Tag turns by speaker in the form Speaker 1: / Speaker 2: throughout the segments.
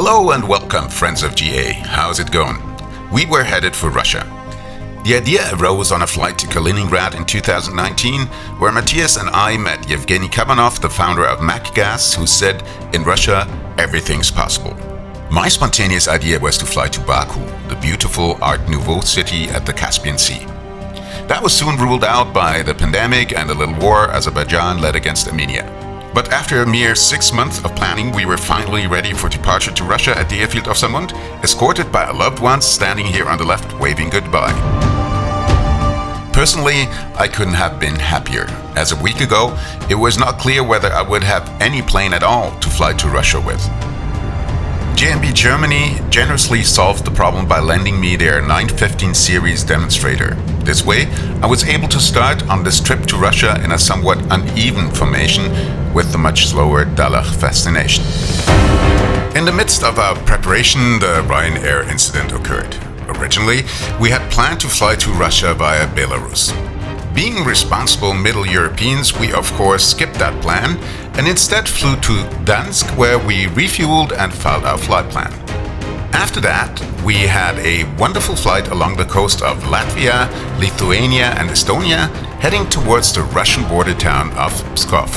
Speaker 1: Hello and welcome, friends of GA. How's it going? We were headed for Russia. The idea arose on a flight to Kaliningrad in 2019, where Matthias and I met Yevgeny Kabanov, the founder of MacGas, who said, in Russia, everything's possible. My spontaneous idea was to fly to Baku, the beautiful Art Nouveau city at the Caspian Sea. That was soon ruled out by the pandemic and the little war Azerbaijan led against Armenia. But after a mere 6 months of planning, we were finally ready for departure to Russia at the airfield of Samund, escorted by our loved ones standing here on the left waving goodbye. Personally, I couldn't have been happier. As a week ago, it was not clear whether I would have any plane at all to fly to Russia with. GmbH Germany generously solved the problem by lending me their 915 series demonstrator. This way, I was able to start on this trip to Russia in a somewhat uneven formation with the much slower Dalach destination. In the midst of our preparation, the Ryanair incident occurred. Originally, we had planned to fly to Russia via Belarus. Being responsible Middle Europeans, we of course skipped that plan and instead flew to Gdansk, where we refueled and filed our flight plan. After that, we had a wonderful flight along the coast of Latvia, Lithuania and Estonia, heading towards the Russian border town of Pskov.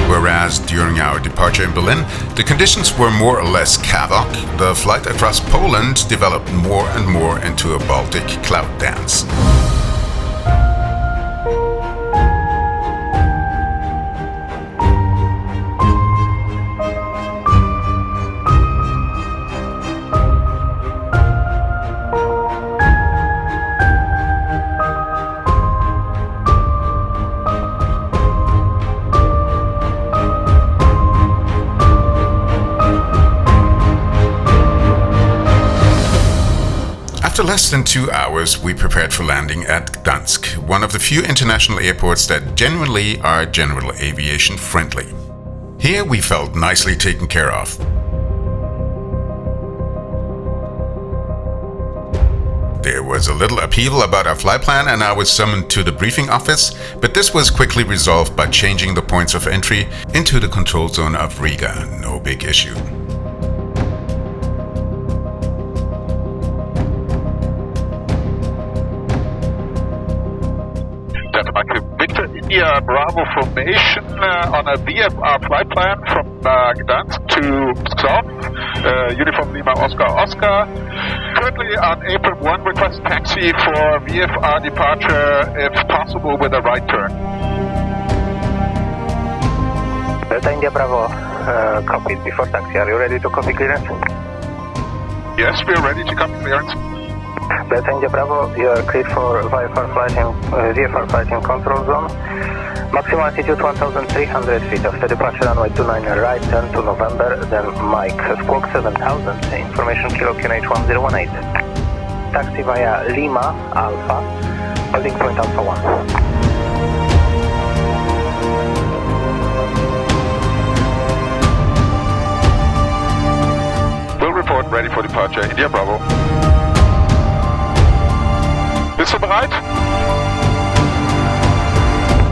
Speaker 1: Whereas during our departure in Berlin, the conditions were more or less chaotic, the flight across Poland developed more and more into a Baltic cloud dance. After less than 2 hours, we prepared for landing at Gdansk, one of the few international airports that genuinely are general aviation friendly. Here we felt nicely taken care of. There was a little upheaval about our flight plan and I was summoned to the briefing office, but this was quickly resolved by changing the points of entry into the control zone of Riga. No big issue.
Speaker 2: Victor India Bravo formation on a VFR flight plan from Gdansk to Pskov, Uniform Lima Oscar Oscar. Currently on April 1, request taxi for VFR departure if possible with a right turn.
Speaker 3: Delta India Bravo, copied before taxi. Are you ready to copy clearance?
Speaker 2: Yes, we are ready to copy clearance.
Speaker 3: Delta India Bravo, you are cleared for VFR flight in control zone. Maximum altitude 1,300 feet. After departure runway 29 right, turn to November, then Mike Squawk 7000, information Kilo QNH 1018. Taxi via Lima Alpha, holding point Alpha 1.
Speaker 2: Will report ready for departure, India Bravo. Bist du bereit?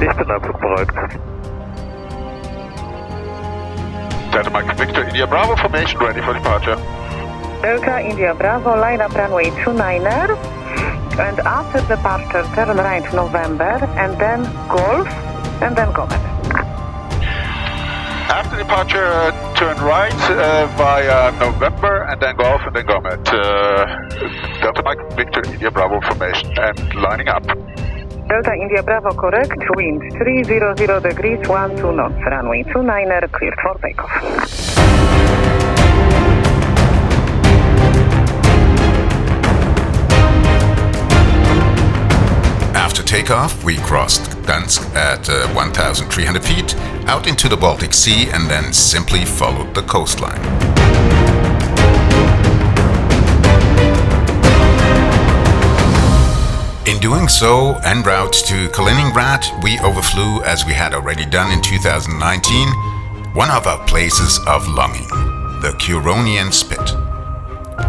Speaker 3: Ich bin absolut bereit.
Speaker 2: Delta Mike Victor India Bravo formation ready for departure.
Speaker 4: Delta India Bravo, line up runway 29er, and after departure turn right November, and then Golf, and then Comet.
Speaker 2: After departure, turn right via November and then Golf and then Comet. Delta Mike Victor India Bravo formation and lining up.
Speaker 4: Delta India Bravo correct, wind 300 degrees, 12 knots, runway 29er cleared for takeoff.
Speaker 1: After takeoff, we crossed Gdansk at 1,300 feet, out into the Baltic Sea and then simply followed the coastline. In doing so, en route to Kaliningrad, we overflew, as we had already done in 2019, one of our places of longing, the Curonian Spit.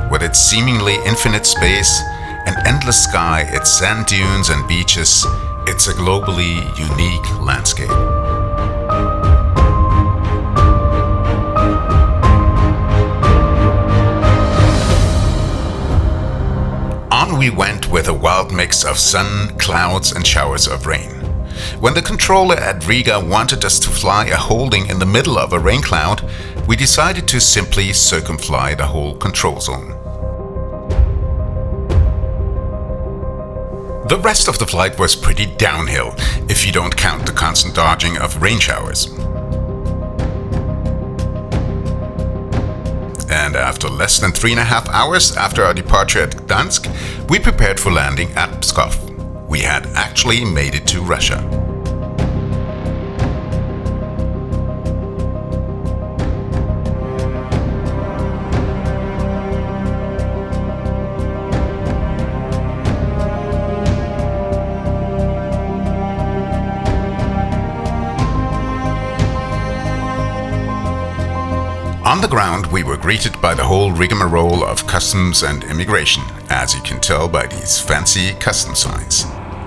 Speaker 1: With its seemingly infinite space, an endless sky, its sand dunes and beaches, It's a globally unique landscape. On we went with a wild mix of sun, clouds and showers of rain. When the controller at Riga wanted us to fly a holding in the middle of a rain cloud, we decided to simply circumfly the whole control zone. The rest of the flight was pretty downhill, if you don't count the constant dodging of rain showers. And after less than 3.5 hours after our departure at Gdansk, we prepared for landing at Pskov. We had actually made it to Russia. On the ground, we were greeted by the whole rigmarole of customs and immigration, as you can tell by these fancy custom signs.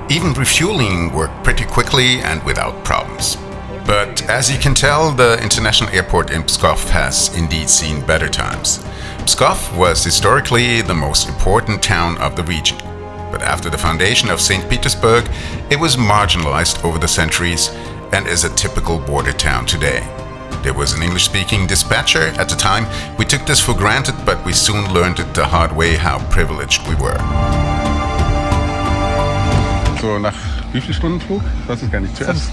Speaker 1: Even refueling worked pretty quickly and without problems. But as you can tell, the international airport in Pskov has indeed seen better times. Pskov was historically the most important town of the region. But after the foundation of St. Petersburg, it was marginalized over the centuries and is a typical border town today. There was an English-speaking dispatcher at the time. We took this for granted, but we soon learned it the hard way how privileged we were.
Speaker 5: So, nach wie viel Stunden Flug? Ich weiß es gar nicht. Zuerst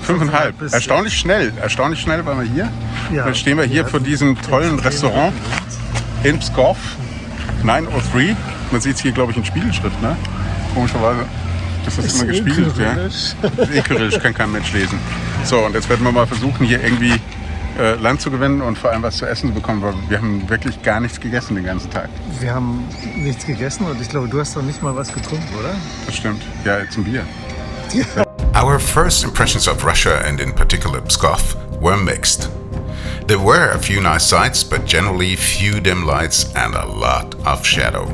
Speaker 5: 5,5. Erstaunlich schnell waren wir hier. Ja. Dann stehen wir hier vor diesem tollen Restaurant in Pskov, 903. Man sieht es hier, glaube ich, in Spiegelschrift, ne? Komischerweise ist das immer gespiegelt. Ja? Kyrillisch, kann kein Mensch lesen. So, und jetzt werden wir mal versuchen, hier irgendwie Land zu gewinnen und vor allem was zu essen zu bekommen, weil wir haben wirklich gar nichts gegessen den ganzen Tag.
Speaker 6: Wir haben nichts gegessen und ich glaube, du hast doch nicht mal was getrunken, oder?
Speaker 5: Das stimmt. Ja, zum Bier.
Speaker 1: Our first impressions of Russia, and in particular Pskov, were mixed. There were a few nice sights, but generally few dim lights and a lot of shadow.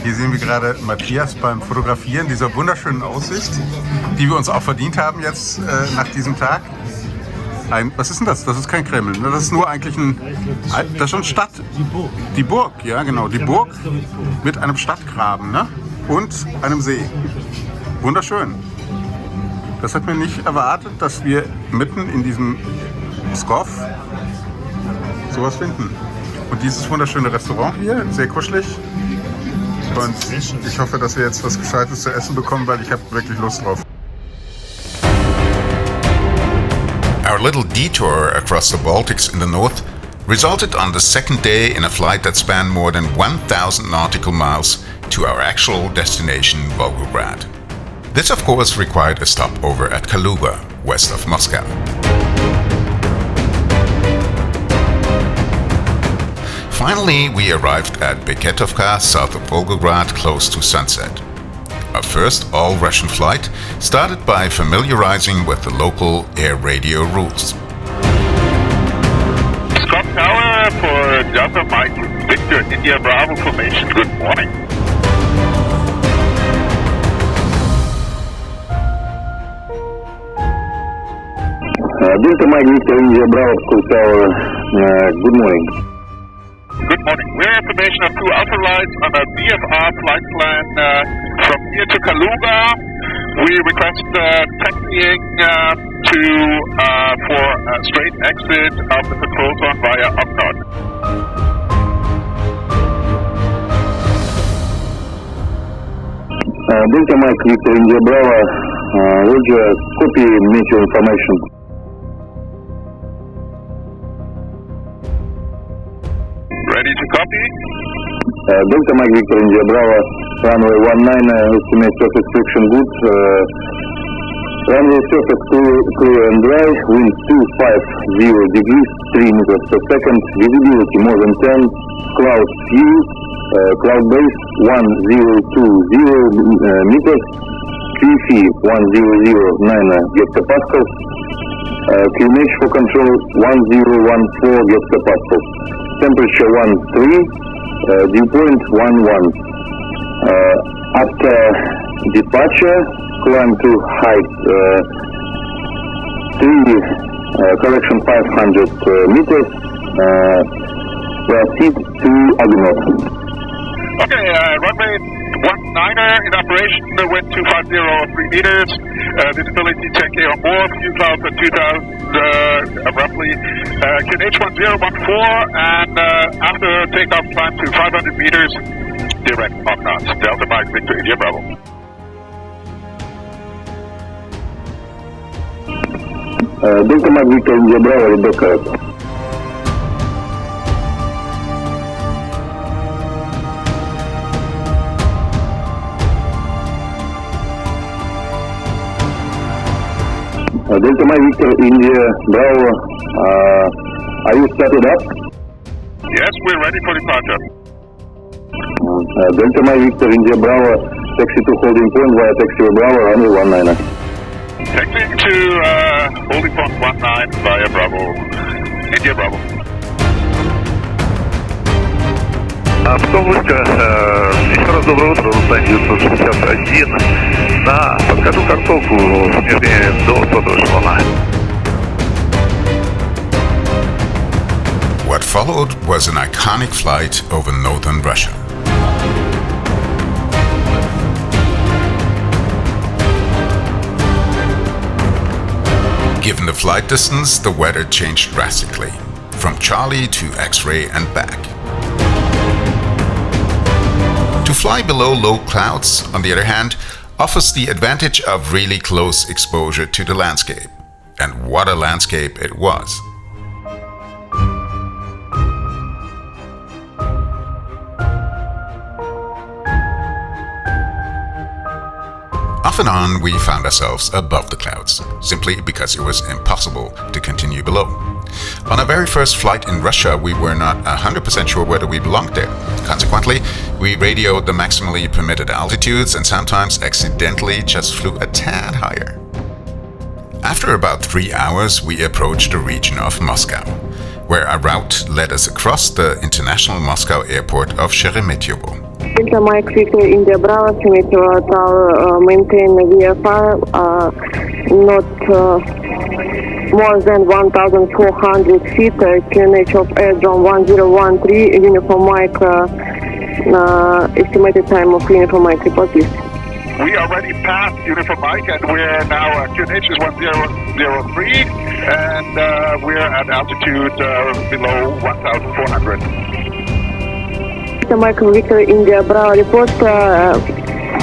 Speaker 5: Hier sehen wir gerade Matthias beim Fotografieren dieser wunderschönen Aussicht, die wir uns auch verdient haben jetzt nach diesem Tag. Was ist denn das? Das ist kein Kreml. Das ist nur eigentlich das ist schon Stadt. Die Burg, ja genau. Die Burg mit einem Stadtgraben, ne? Und einem See. Wunderschön. Das hat mir nicht erwartet, dass wir mitten in diesem Pskov sowas finden. Und dieses wunderschöne Restaurant hier, sehr kuschelig. Und ich hoffe, dass wir jetzt was Gescheites zu essen bekommen, weil ich habe wirklich Lust drauf.
Speaker 1: Our little detour across the Baltics in the north resulted on the second day in a flight that spanned more than 1,000 nautical miles to our actual destination, Volgograd. This, of course, required a stopover at Kaluga, west of Moscow. Finally, we arrived at Beketovka, south of Volgograd, close to sunset. Our first all-Russian flight started by familiarizing with the local air radio rules.
Speaker 2: Scott Tower for Delta Mike Victor India Bravo formation. Good morning.
Speaker 7: Delta Mike Victor India Bravo Scott Tower. Good morning.
Speaker 2: Good morning. We're information of 2 ultralights on a VFR flight plan from here to Kaluga. We request taxiing for a straight exit of the control zone via Upnod.
Speaker 7: Delta Mike Victor India Bravo. Roger, copy meteo information.
Speaker 2: Ready to copy?
Speaker 7: Delta Mike Victor India Bravo, runway 19, estimate surface friction good. Runway surface clear and dry, wind 250 degrees, 3 meters per second, visibility more than 10, cloud few, cloud base 1020 meters, QC 1009 hectopascals, QNH for control 1014 hectopascals. Temperature 13, dew point 11. After departure, climb to height 500 meters, proceed to azimuth.
Speaker 2: Okay, runway 19er in operation, wind 250 meters, visibility 10K or more, few clouds at 2,000 roughly, QNH 1014, and after takeoff climb to 500 meters, direct on knots, Delta Mike Victor India Bravo.
Speaker 7: Delta Mike Victor India Bravo, Rebecca. Delta Mike Victor India Bravo, are you started up?
Speaker 2: Yes, we're ready for departure.
Speaker 7: Delta Mike Victor India Bravo, taxi to holding point via taxi Bravo, runway 19er.
Speaker 2: Taxi to holding point 19 via Bravo, India Bravo.
Speaker 8: Автобуска, еще раз доброе утро, Руслан 961. Да, подхожу к картовку, снижение до сотого эшелона.
Speaker 1: What followed was an iconic flight over northern Russia. Given the flight distance, the weather changed drastically, from Charlie to X-ray and back. To fly below low clouds, on the other hand, offers the advantage of really close exposure to the landscape. And what a landscape it was. Off and on, we found ourselves above the clouds, simply because it was impossible to continue below. On our very first flight in Russia, we were not 100% sure whether we belonged there. Consequently, we radioed the maximally permitted altitudes and sometimes accidentally just flew a tad higher. After about 3 hours, we approached the region of Moscow, where our route led us across the international Moscow airport of Sheremetyevo.
Speaker 4: Delta Mike Victor India Bravo, Sheremetyevo, maintain VFR, not more than 1,400 feet, QNH of airdrome 1013, uniform Mike, estimated time of uniform Mike, report please.
Speaker 2: We already passed uniform Mike and we're now QNH is 1003 and we're at altitude below 1,400.
Speaker 4: Delta Mike Victor India Bravo, report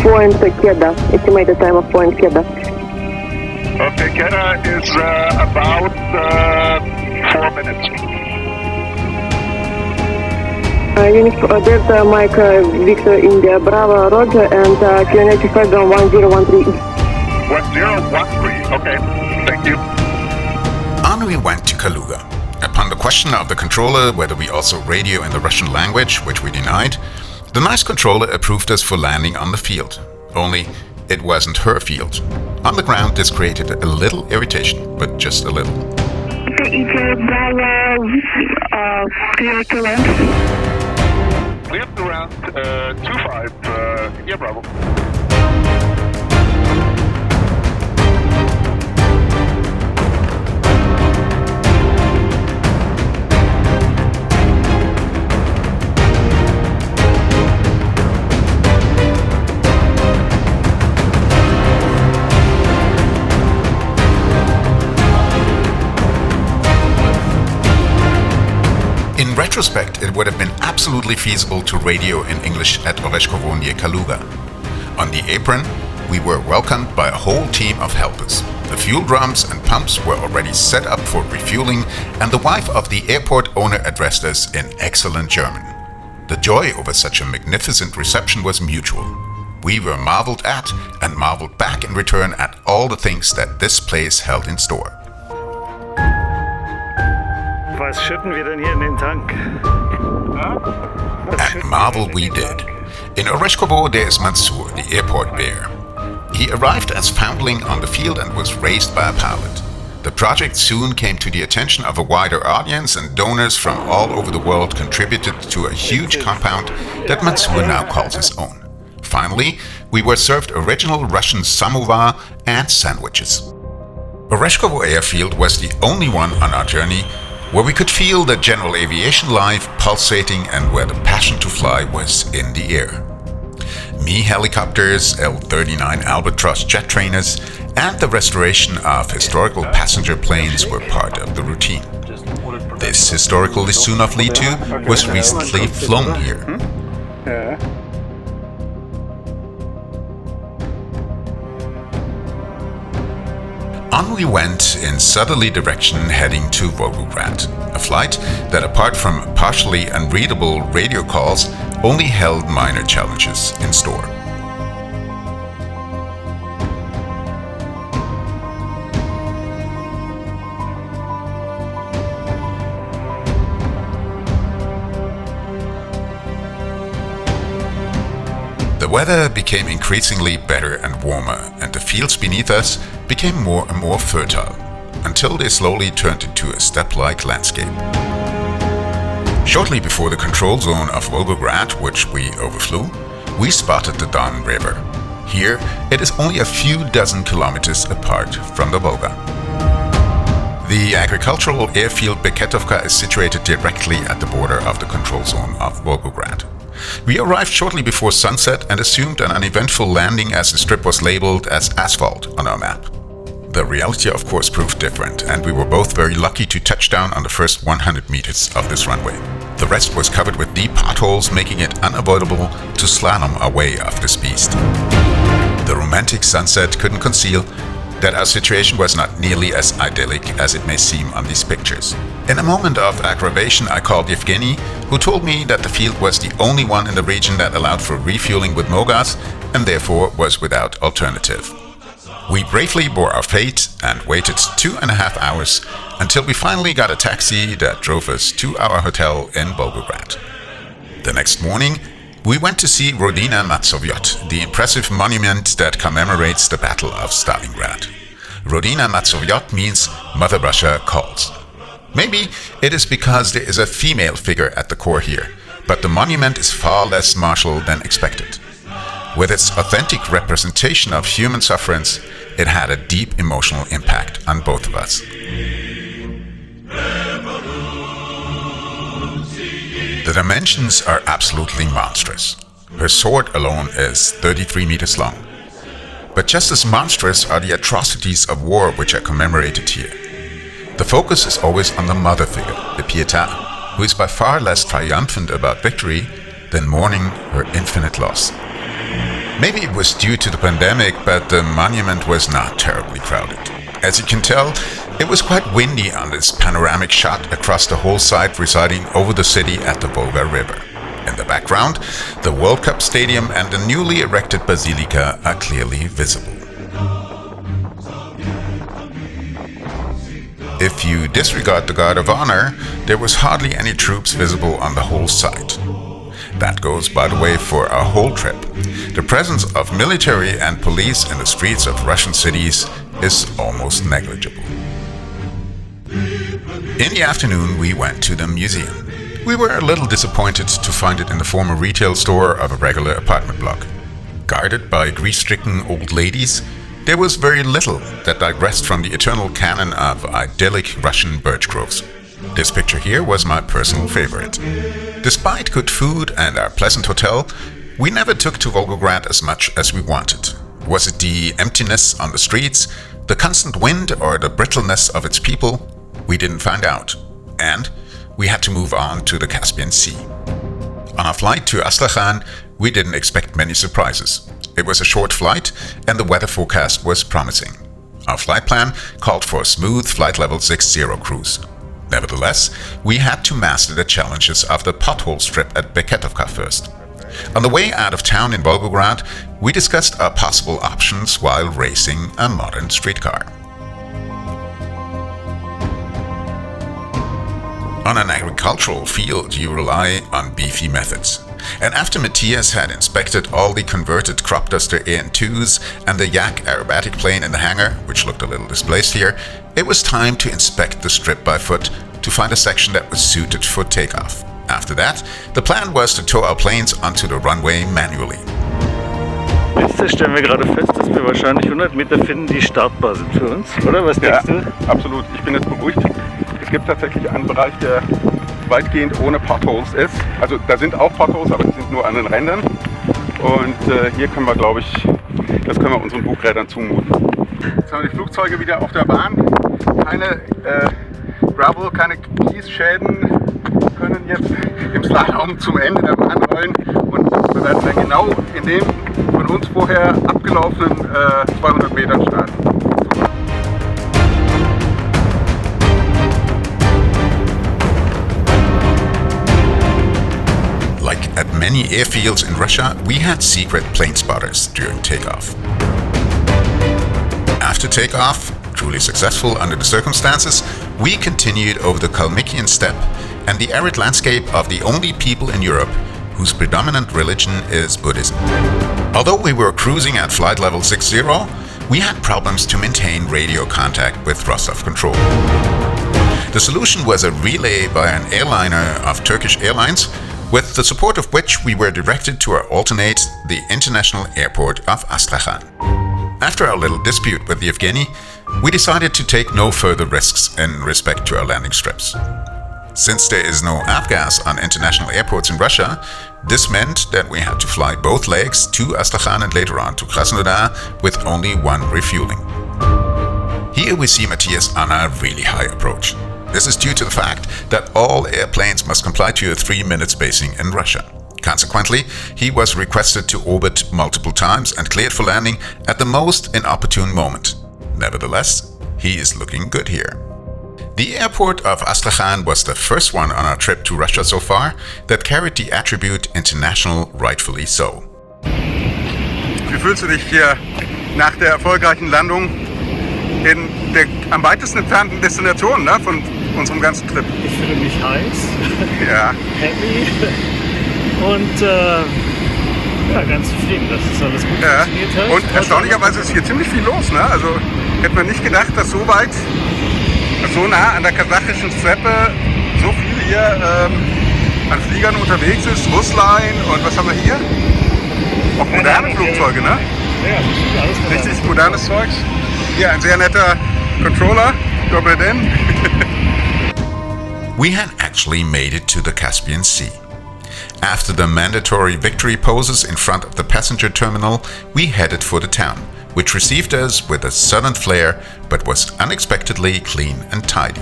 Speaker 4: point Keda, estimated time of point Keda.
Speaker 2: Okay, Keda is about 4 minutes.
Speaker 4: Delta Mike Victor India Bravo, Roger, and QNH Fedron 1013.
Speaker 2: 1013, okay, thank you.
Speaker 1: On we went to Kaluga. Upon the question of the controller whether we also radio in the Russian language, which we denied, the nice controller approved us for landing on the field. Only it wasn't her field. On the ground, this created a little irritation, but just a little.
Speaker 2: Clear to land. Clear to land 25, India Bravo.
Speaker 1: In retrospect, it would have been absolutely feasible to radio in English at Oreshkovo near Kaluga. On the apron, we were welcomed by a whole team of helpers. The fuel drums and pumps were already set up for refueling, and the wife of the airport owner addressed us in excellent German. The joy over such a magnificent reception was mutual. We were marveled at and marveled back in return at all the things that this place held in store.
Speaker 6: Was schütten wir denn hier in den Tank?
Speaker 1: And marvel we did. In Oreshkovo there is Mansour, the airport bear. He arrived as foundling on the field and was raised by a pilot. The project soon came to the attention of a wider audience, and donors from all over the world contributed to a huge compound that Mansour now calls his own. Finally, we were served original Russian samovar and sandwiches. Oreshkovo airfield was the only one on our journey where we could feel the general aviation life pulsating and where the passion to fly was in the air. Me helicopters, L-39 Albatros jet trainers, and the restoration of historical passenger planes were part of the routine. This historical Lisunov Li-2 was recently flown here. On we went in southerly direction heading to Volgograd, a flight that apart from partially unreadable radio calls only held minor challenges in store. The weather became increasingly better and warmer, and the fields beneath us became more and more fertile, until they slowly turned into a steppe-like landscape. Shortly before the control zone of Volgograd, which we overflew, we spotted the Don River. Here, it is only a few dozen kilometers apart from the Volga. The agricultural airfield Beketovka is situated directly at the border of the control zone of Volgograd. We arrived shortly before sunset and assumed an uneventful landing as the strip was labeled as asphalt on our map. The reality of course proved different, and we were both very lucky to touch down on the first 100 meters of this runway. The rest was covered with deep potholes, making it unavoidable to slalom our way off this beast. The romantic sunset couldn't conceal that our situation was not nearly as idyllic as it may seem on these pictures. In a moment of aggravation, I called Yevgeny, who told me that the field was the only one in the region that allowed for refueling with Mogas and therefore was without alternative. We bravely bore our fate and waited 2.5 hours until we finally got a taxi that drove us to our hotel in Volgograd. The next morning, we went to see Rodina Matsovyot, the impressive monument that commemorates the Battle of Stalingrad. Rodina Matsovyot means Mother Russia calls. Maybe it is because there is a female figure at the core here, but the monument is far less martial than expected. With its authentic representation of human sufferance, it had a deep emotional impact on both of us. The dimensions are absolutely monstrous. Her sword alone is 33 meters long. But just as monstrous are the atrocities of war which are commemorated here. The focus is always on the mother figure, the Pietà, who is by far less triumphant about victory than mourning her infinite loss. Maybe it was due to the pandemic, but the monument was not terribly crowded. As you can tell, it was quite windy on this panoramic shot across the whole site residing over the city at the Volga River. In the background, the World Cup Stadium and the newly erected Basilica are clearly visible. If you disregard the Guard of Honor, there was hardly any troops visible on the whole site. That goes, by the way, for our whole trip. The presence of military and police in the streets of Russian cities is almost negligible. In the afternoon, we went to the museum. We were a little disappointed to find it in the former retail store of a regular apartment block. Guarded by grief-stricken old ladies, there was very little that digressed from the eternal canon of idyllic Russian birch groves. This picture here was my personal favorite. Despite good food and our pleasant hotel, we never took to Volgograd as much as we wanted. Was it the emptiness on the streets, the constant wind, or the brittleness of its people? We didn't find out. And we had to move on to the Caspian Sea. On our flight to Astrakhan, we didn't expect many surprises. It was a short flight, and the weather forecast was promising. Our flight plan called for a smooth flight level 60 cruise. Nevertheless, we had to master the challenges of the pothole strip at Beketovka first. On the way out of town in Volgograd, we discussed our possible options while racing a modern streetcar. On an agricultural field, you rely on beefy methods. And after Matthias had inspected all the converted crop duster AN2s and the Yak aerobatic plane in the hangar, which looked a little displaced here, it was time to inspect the strip by foot to find a section that was suited for takeoff. After that, the plan was to tow our planes onto the runway manually.
Speaker 6: Jetzt stellen wir gerade fest, dass wir wahrscheinlich 100 Meter finden, die startbar sind für uns, oder? Was denkst du?
Speaker 5: Absolut. Ich bin jetzt beruhigt. Es gibt tatsächlich einen Bereich, der weitgehend ohne Potholes ist. Also da sind auch Potholes, aber die sind nur an den Rändern. Und hier können wir, glaube ich, das können wir unseren Bugrädern zumuten. Jetzt haben wir die Flugzeuge wieder auf der Bahn. Keine Gravel, keine Kiesschäden. Wir können jetzt im Slalom zum Ende der Bahn rollen und wir werden dann genau in dem von uns vorher abgelaufenen 200 Metern starten.
Speaker 1: Like at many airfields in Russia, we had secret plane spotters during takeoff. After takeoff, truly successful under the circumstances, we continued over the Kalmykian steppe and the arid landscape of the only people in Europe whose predominant religion is Buddhism. Although we were cruising at flight level 60, we had problems to maintain radio contact with Rostov control. The solution was a relay by an airliner of Turkish Airlines, with the support of which we were directed to our alternate, the international airport of Astrakhan. After our little dispute with Yevgeny, we decided to take no further risks in respect to our landing strips. Since there is no avgas on international airports in Russia, this meant that we had to fly both legs to Astrakhan and later on to Krasnodar with only one refueling. Here we see Matthias on a really high approach. This is due to the fact that all airplanes must comply to a 3-minute spacing in Russia. Consequently, he was requested to orbit multiple times and cleared for landing at the most inopportune moment. Nevertheless, he is looking good here. The airport of Astrakhan was the first one on our trip to Russia so far that carried the attribute international, rightfully so.
Speaker 5: Wie fühlst du dich hier nach der erfolgreichen Landung in der am weitesten entfernten Destination, ne, von unserem ganzen Trip?
Speaker 6: Ich fühle mich heiß,
Speaker 5: Ja.
Speaker 6: happy und ja, ganz zufrieden, dass es alles gut
Speaker 5: Ja.
Speaker 6: funktioniert hat.
Speaker 5: Und erstaunlicherweise ist hier ziemlich viel los, ne? Also hätte man nicht gedacht, dass so weit, so nah an der kasachischen Steppe so viel hier an Fliegern unterwegs ist. Russline und was haben wir hier? Auch moderne Flugzeuge, ne?
Speaker 6: Ja, das ist alles modern.
Speaker 5: Richtig modernes Zeugs. Hier ein sehr netter Controller. Dobry den.
Speaker 1: We had actually made it to the Caspian Sea. After the mandatory victory poses in front of the passenger terminal, we headed for the town, which received us with a southern flair but was unexpectedly clean and tidy.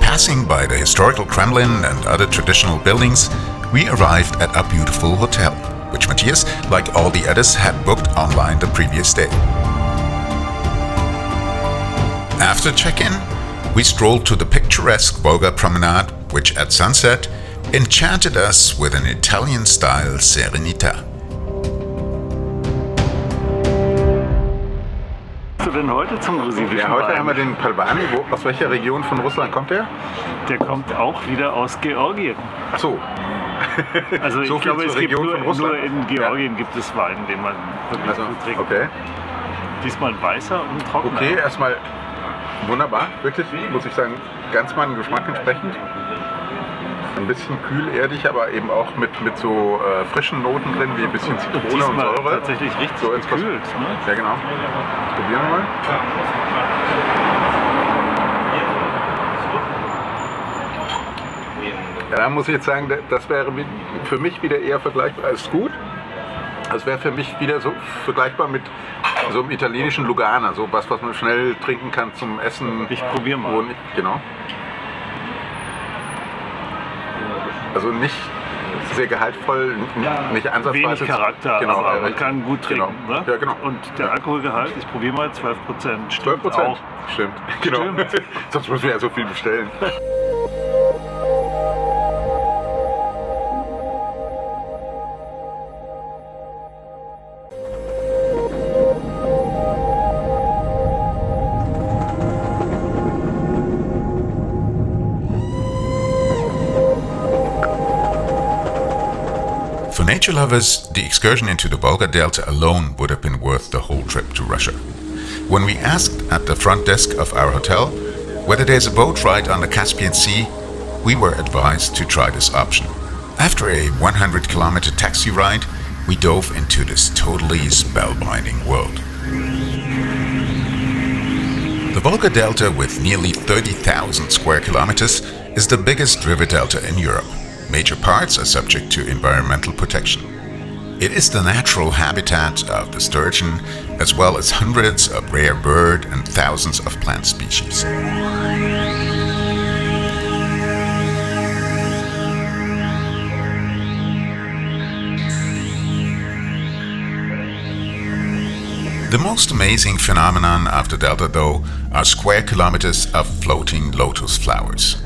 Speaker 1: Passing by the historical Kremlin and other traditional buildings, we arrived at a beautiful hotel, which Matthias, like all the others, had booked online the previous day. After check-in, we strolled to the picturesque Volga promenade, which at sunset enchanted us with an Italian-style serenità.
Speaker 6: Was du denn heute zum russischen
Speaker 5: Ja, heute
Speaker 6: Wein?
Speaker 5: haben wir den Palvani. Aus welcher Region von Russland kommt der?
Speaker 6: Der kommt auch wieder aus Georgien.
Speaker 5: Ach so.
Speaker 6: Also
Speaker 5: So
Speaker 6: ich
Speaker 5: viel
Speaker 6: glaube,
Speaker 5: zur
Speaker 6: es gibt
Speaker 5: Region von
Speaker 6: nur
Speaker 5: Russland.
Speaker 6: in Georgien gibt es Wein, den man wirklich
Speaker 5: Also,
Speaker 6: gut trinkt.
Speaker 5: okay.
Speaker 6: Diesmal ein weißer und ein trockener.
Speaker 5: Okay, erstmal wunderbar. Wirklich, muss ich sagen, ganz meinem Geschmack entsprechend. Ein bisschen kühl, erdig, aber eben auch mit so frischen Noten drin, wie ein bisschen Zitrone und
Speaker 6: Diesmal
Speaker 5: Säure.
Speaker 6: tatsächlich richtig
Speaker 5: So ins
Speaker 6: gekühlt, ne?
Speaker 5: Ja, genau. Probieren wir mal. Ja, da muss ich jetzt sagen, das wäre für mich wieder eher vergleichbar. Ist gut. Das wäre für mich wieder so vergleichbar mit so einem italienischen Lugana, so was man schnell trinken kann zum Essen.
Speaker 6: Ich probiere mal.
Speaker 5: Genau. Also nicht sehr gehaltvoll, nicht ansatzweise.
Speaker 6: Wenig Charakter,
Speaker 5: genau,
Speaker 6: aber man kann gut trinken.
Speaker 5: Genau.
Speaker 6: Ne?
Speaker 5: Ja, genau.
Speaker 6: Und der Alkoholgehalt, ich probiere mal, 12%. Stimmt
Speaker 5: 12%?
Speaker 6: auch.
Speaker 5: Stimmt. Genau.
Speaker 6: Stimmt.
Speaker 5: Sonst müssen wir ja so viel bestellen.
Speaker 1: For nature lovers, the excursion into the Volga Delta alone would have been worth the whole trip to Russia. When we asked at the front desk of our hotel, Whether there's a boat ride on the Caspian Sea, we were advised to try this option. After a 100-kilometer taxi ride, we dove into this totally spellbinding world. The Volga Delta, with nearly 30,000 square kilometers, is the biggest river delta in Europe. Major parts are subject to environmental protection. It is the natural habitat of the sturgeon, as well as hundreds of rare bird and thousands of plant species. The most amazing phenomenon of the delta, though, are square kilometers of floating lotus flowers.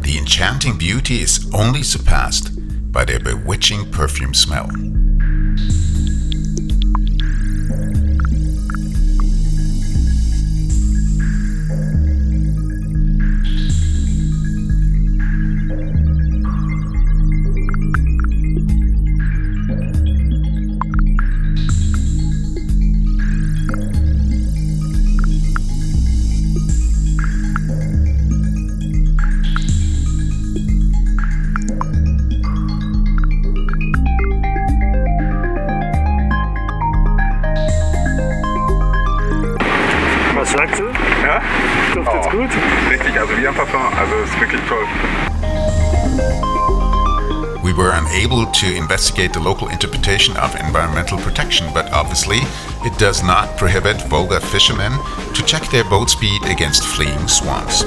Speaker 1: The enchanting beauty is only surpassed by their bewitching perfume smell.
Speaker 6: Was sagst du?
Speaker 5: Ja?
Speaker 6: Duftet's gut?
Speaker 5: Richtig, also wie am Parfum, also ist wirklich toll.
Speaker 1: We were unable to investigate the local interpretation of environmental protection, but obviously it does not prohibit Volga fishermen to check their boat speed against fleeing swans.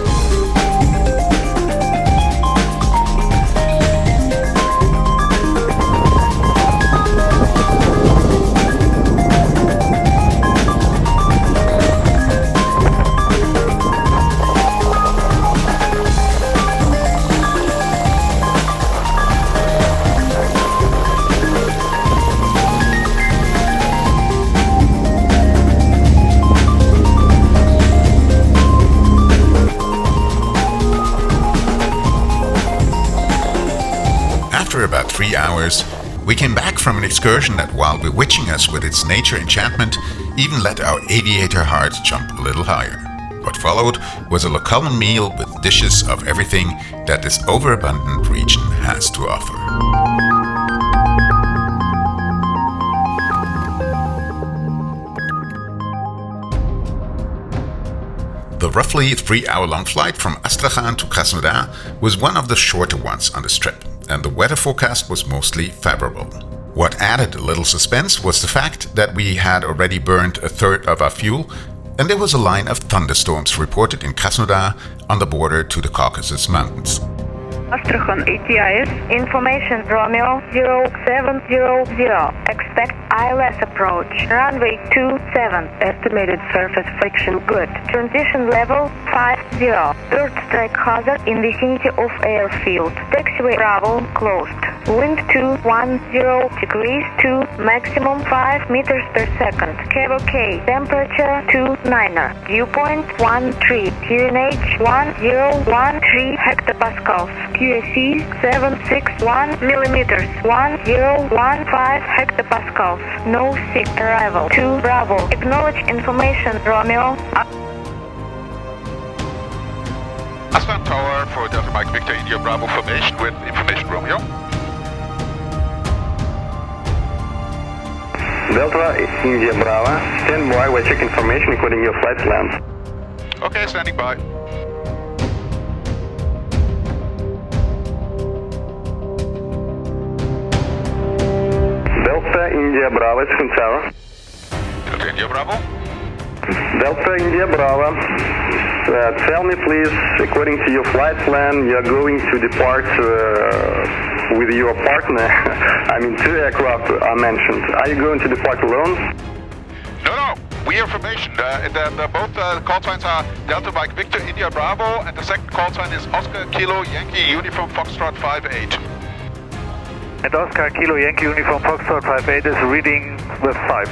Speaker 1: After about 3 hours, we came back from an excursion that, while bewitching us with its nature enchantment, even let our aviator heart jump a little higher. What followed was a local meal with dishes of everything that this overabundant region has to offer. The roughly 3-hour-long flight from Astrakhan to Krasnodar was one of the shorter ones on this trip, and the weather forecast was mostly favorable. What added a little suspense was the fact that we had already burned a third of our fuel, and there was a line of thunderstorms reported in Krasnodar on the border to the Caucasus Mountains.
Speaker 4: Astrakhan ATIS. Information Romeo 0700. Expect ILS approach. Runway 27. Estimated surface friction good. Transition level 50. Third strike hazard in vicinity of airfield. Taxiway Bravo closed. Wind 210 degrees to maximum 5 meters per second. Cable temperature 29er. Viewpoint 13. QNH 1013 hectopascals. QSE 761 millimeters. 1015 hectopascals. No sick. Arrival 2 Bravo. Acknowledge information Romeo.
Speaker 2: Aslan Tower for Delta Mike Victor India Bravo formation with information Romeo.
Speaker 7: Delta India Bravo, stand by, we'll check information including your flight plans.
Speaker 2: Okay, standing by.
Speaker 7: Delta India Bravo, it's Twin Tower.
Speaker 2: Delta India Bravo.
Speaker 7: Delta India Bravo, tell me please, according to your flight plan, you're going to depart with your partner. I mean, 2 aircraft are mentioned. Are you going to depart alone?
Speaker 2: No, we have information. Both call signs are Delta Mike Victor India Bravo, and the second call sign is Oscar Kilo Yankee Uniform Foxtrot 58.
Speaker 9: And Oscar Kilo Yankee Uniform Foxtrot 58 is reading with 5.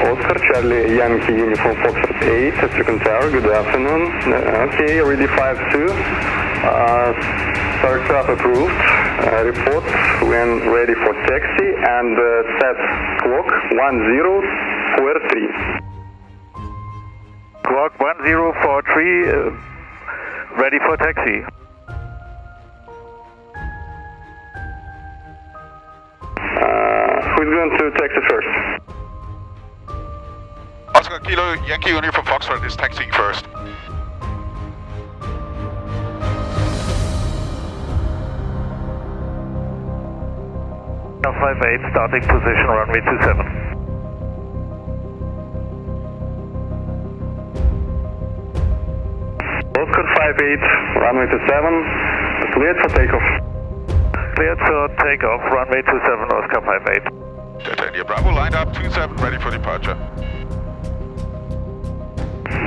Speaker 7: Oscar Charlie Yankee Uniform Foxtrot 8, Second Tower, good afternoon. Okay, ready 5-2. Aircraft approved. Report when ready for taxi and set clock 1043.
Speaker 9: Squawk 1043, ready for taxi.
Speaker 7: Who's going to taxi first?
Speaker 2: Oscar Kilo Yankee Uniform Foxtrot is taxiing first.
Speaker 9: Volga 58, starting position, runway 27.
Speaker 7: Oscar 58, runway 27, cleared for takeoff.
Speaker 9: Cleared for takeoff, runway 27, Oscar 58.
Speaker 2: Delta India Bravo, lined up, 27, ready for departure.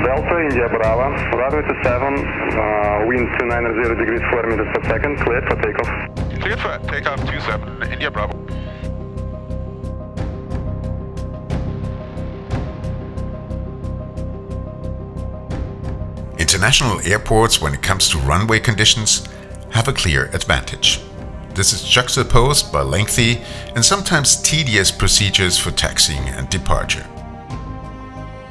Speaker 7: Delta India Bravo, runway 27, wind 290 degrees 4 meters per second, cleared for takeoff.
Speaker 2: Cleared for takeoff, 27, India Bravo.
Speaker 1: International airports, when it comes to runway conditions, have a clear advantage. This is juxtaposed by lengthy and sometimes tedious procedures for taxiing and departure.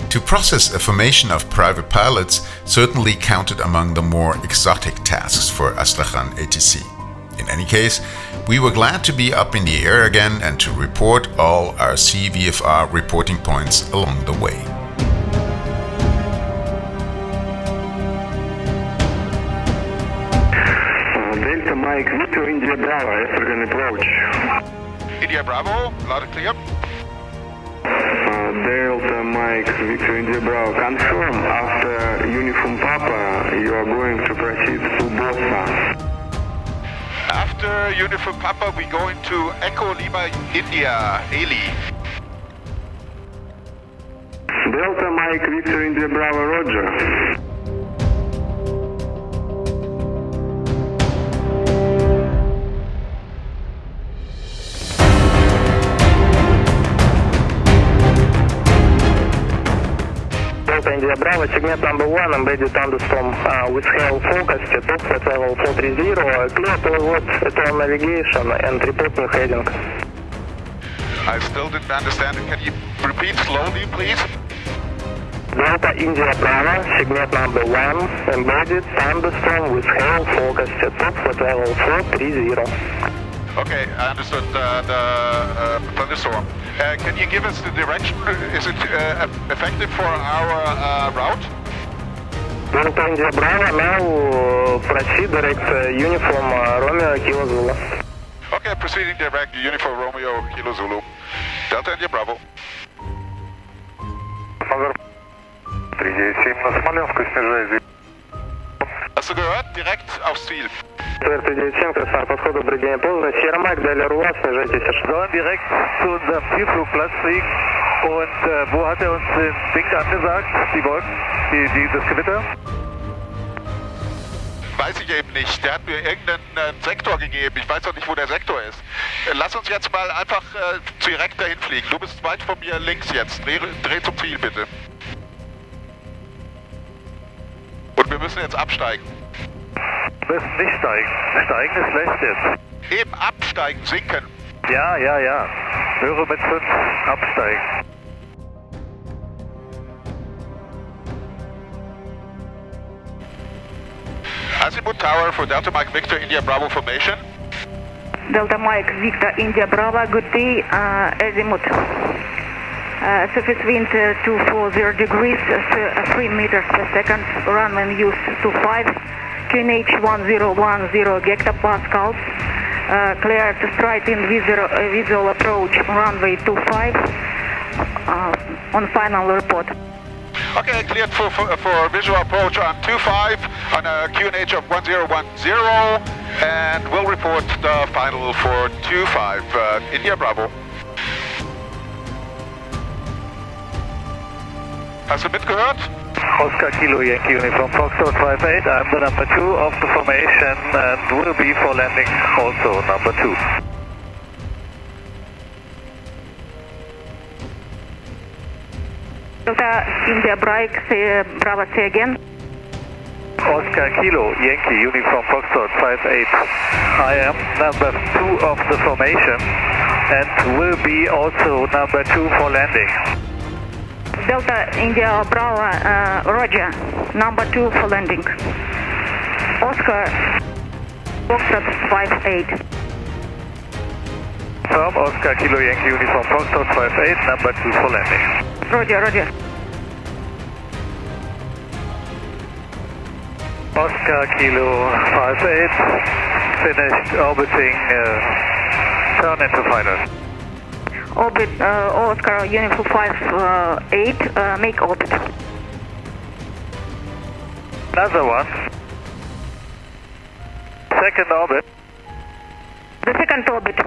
Speaker 1: To process a formation of private pilots certainly counted among the more exotic tasks for Astrakhan ATC. In any case, we were glad to be up in the air again and to report all our CVFR reporting points along the way.
Speaker 7: Delta Mike Victor India Bravo, African approach.
Speaker 2: India Bravo, loud and clear.
Speaker 7: Delta Mike Victor India Bravo, confirm after Uniform Papa you are going to proceed to Bosa.
Speaker 2: After Uniform Papa, we go into Echo Lima India, Haley.
Speaker 7: Delta Mike Victor India Bravo, Roger.
Speaker 3: Delta India Bravo, segment number 1, embedded thunderstorm with hail focus, top flight level 430, clear to avoid total navigation and report new heading.
Speaker 2: I still didn't understand it. Can you repeat slowly, please?
Speaker 3: Delta India Bravo, segment number 1, embedded thunderstorm with hail focus, top flight level 430.
Speaker 2: Okay, I understood the thunderstorm. Can you give us the direction? Is it effective for our route?
Speaker 3: Delta India Bravo, now proceed direct Uniform Romeo Kilo Zulu.
Speaker 2: Okay, proceeding direct Uniform Romeo Kilo Zulu. Delta India Bravo.
Speaker 9: 397 на Смоленскую, снижай.
Speaker 2: Hast du gehört? Direkt aufs Ziel.
Speaker 3: 497, Краснодар, подход, добрый день, поздно. Сierra-Mike, Далее Руа, снижайтесь.
Speaker 9: Sollen direkt zu unserem Zielflugplatz fliegen. Und wo hat er uns den Ding angesagt? Die Wolken? Das Gewitter?
Speaker 2: Weiß ich eben nicht. Der hat mir irgendeinen Sektor gegeben. Ich weiß doch nicht, wo der Sektor ist. Lass uns jetzt mal einfach direkt dahin fliegen. Du bist weit von mir links jetzt. Dreh zum Ziel, bitte. Und wir müssen jetzt absteigen.
Speaker 9: Wir müssen nicht steigen. Steigen ist schlecht jetzt.
Speaker 2: Eben absteigen, sinken.
Speaker 9: Ja. Höre mit 5. Absteigen.
Speaker 2: Azimuth Tower for Delta Mike Victor India Bravo formation.
Speaker 4: Delta Mike Victor India Bravo, good day, azimuth. Surface wind 240 degrees, 3 meters per second, runway use 25, QNH 1010 hectopascals, clear to strike in visual approach, runway 25, on final report.
Speaker 2: Okay, cleared for visual approach on 25 on a QNH of 1010, and we'll report the final for 25, India Bravo. Hast du mitgehört?
Speaker 9: Oscar Kilo Yankee Uniform Foxtrot 58, I'm the number 2 of the formation and will be for landing also number 2.
Speaker 4: Delta India Bravo, say again.
Speaker 9: Oscar Kilo Yankee Uniform Foxtrot 58, I am number 2 of the formation and will be also number 2 for landing.
Speaker 4: Delta India Bravo, Roger. Number 2 for landing. Oscar, Foxtrot 58.
Speaker 9: From Oscar Kilo Yankee Uniform Foxtrot 58, number 2 for landing.
Speaker 4: Roger, Roger.
Speaker 9: Oscar Kilo 58, finished orbiting, turn into final.
Speaker 4: Orbit, Oscar Uniform 58, make orbit.
Speaker 9: Another one. Second orbit.
Speaker 4: The second orbit.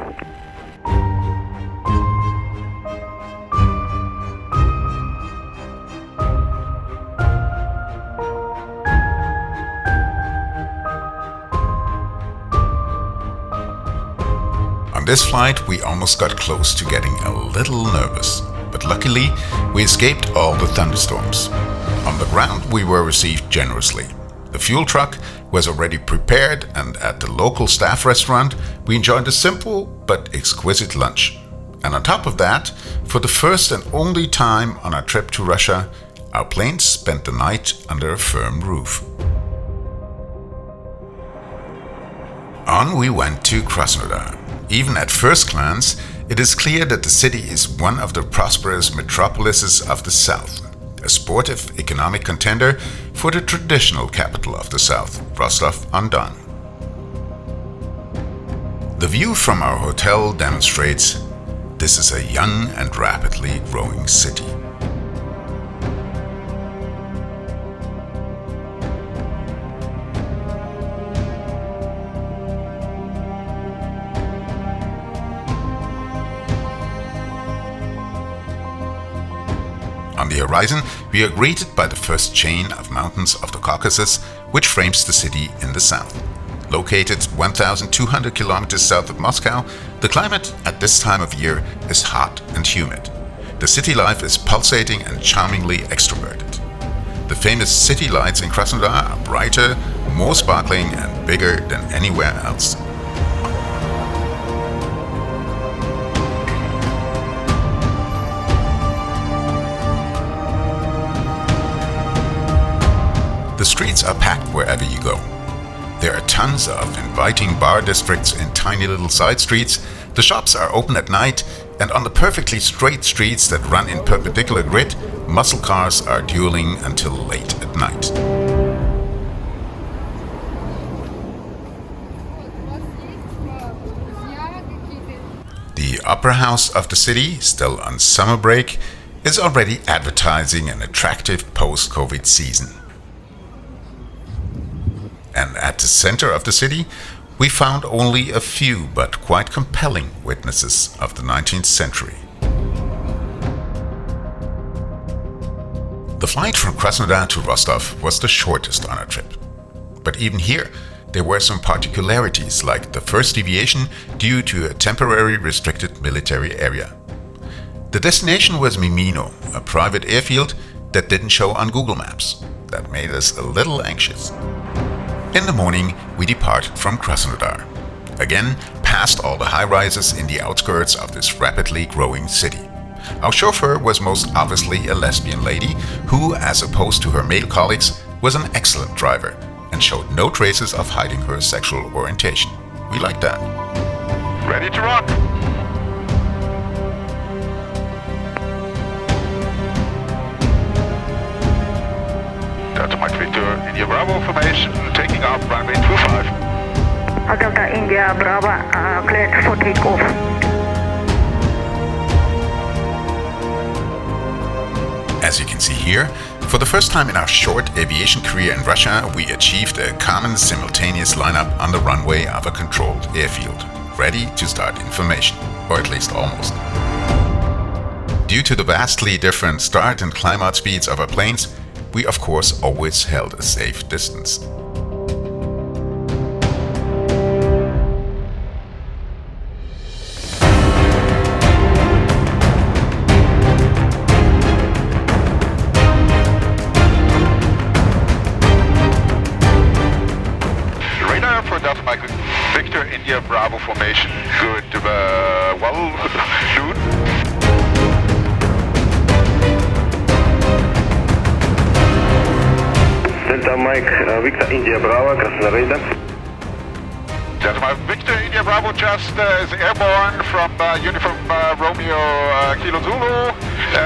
Speaker 1: On this flight, we almost got close to getting a little nervous, but luckily, we escaped all the thunderstorms. On the ground, we were received generously. The fuel truck was already prepared, and at the local staff restaurant, we enjoyed a simple but exquisite lunch. And on top of that, for the first and only time on our trip to Russia, our planes spent the night under a firm roof. On we went to Krasnodar. Even at first glance, it is clear that the city is one of the prosperous metropolises of the south, a sportive economic contender for the traditional capital of the south, Rostov-on-Don. The view from our hotel demonstrates this is a young and rapidly growing city. On the horizon, we are greeted by the first chain of mountains of the Caucasus, which frames the city in the south. Located 1,200 kilometers south of Moscow, the climate at this time of year is hot and humid. The city life is pulsating and charmingly extroverted. The famous city lights in Krasnodar are brighter, more sparkling and bigger than anywhere else. The streets are packed wherever you go. There are tons of inviting bar districts in tiny little side streets. The shops are open at night, and on the perfectly straight streets that run in perpendicular grid, muscle cars are dueling until late at night. The opera house of the city, still on summer break, is already advertising an attractive post-COVID season. And at the center of the city, we found only a few but quite compelling witnesses of the 19th century. The flight from Krasnodar to Rostov was the shortest on our trip. But even here, there were some particularities, like the first deviation due to a temporary restricted military area. The destination was Mimino, a private airfield that didn't show on Google Maps. That made us a little anxious. In the morning, we departed from Krasnodar, again past all the high-rises in the outskirts of this rapidly growing city. Our chauffeur was most obviously a lesbian lady who, as opposed to her male colleagues, was an excellent driver and showed no traces of hiding her sexual orientation. We liked that.
Speaker 2: Ready to rock! Delta Mike Victor, India Bravo formation, taking off runway 25.
Speaker 4: Delta India Bravo, cleared for takeoff.
Speaker 1: As you can see here, for the first time in our short aviation career in Russia, we achieved a common simultaneous lineup on the runway of a controlled airfield, ready to start information, or at least almost. Due to the vastly different start and climb out speeds of our planes, we of course always held a safe distance.
Speaker 2: Radar for Delta Mike Victor India Bravo formation, good, noon.
Speaker 7: Delta Mike, Victor India Bravo, Krasnodar.
Speaker 2: Delta Victor India Bravo just is airborne from Uniform Romeo Kilo Zulu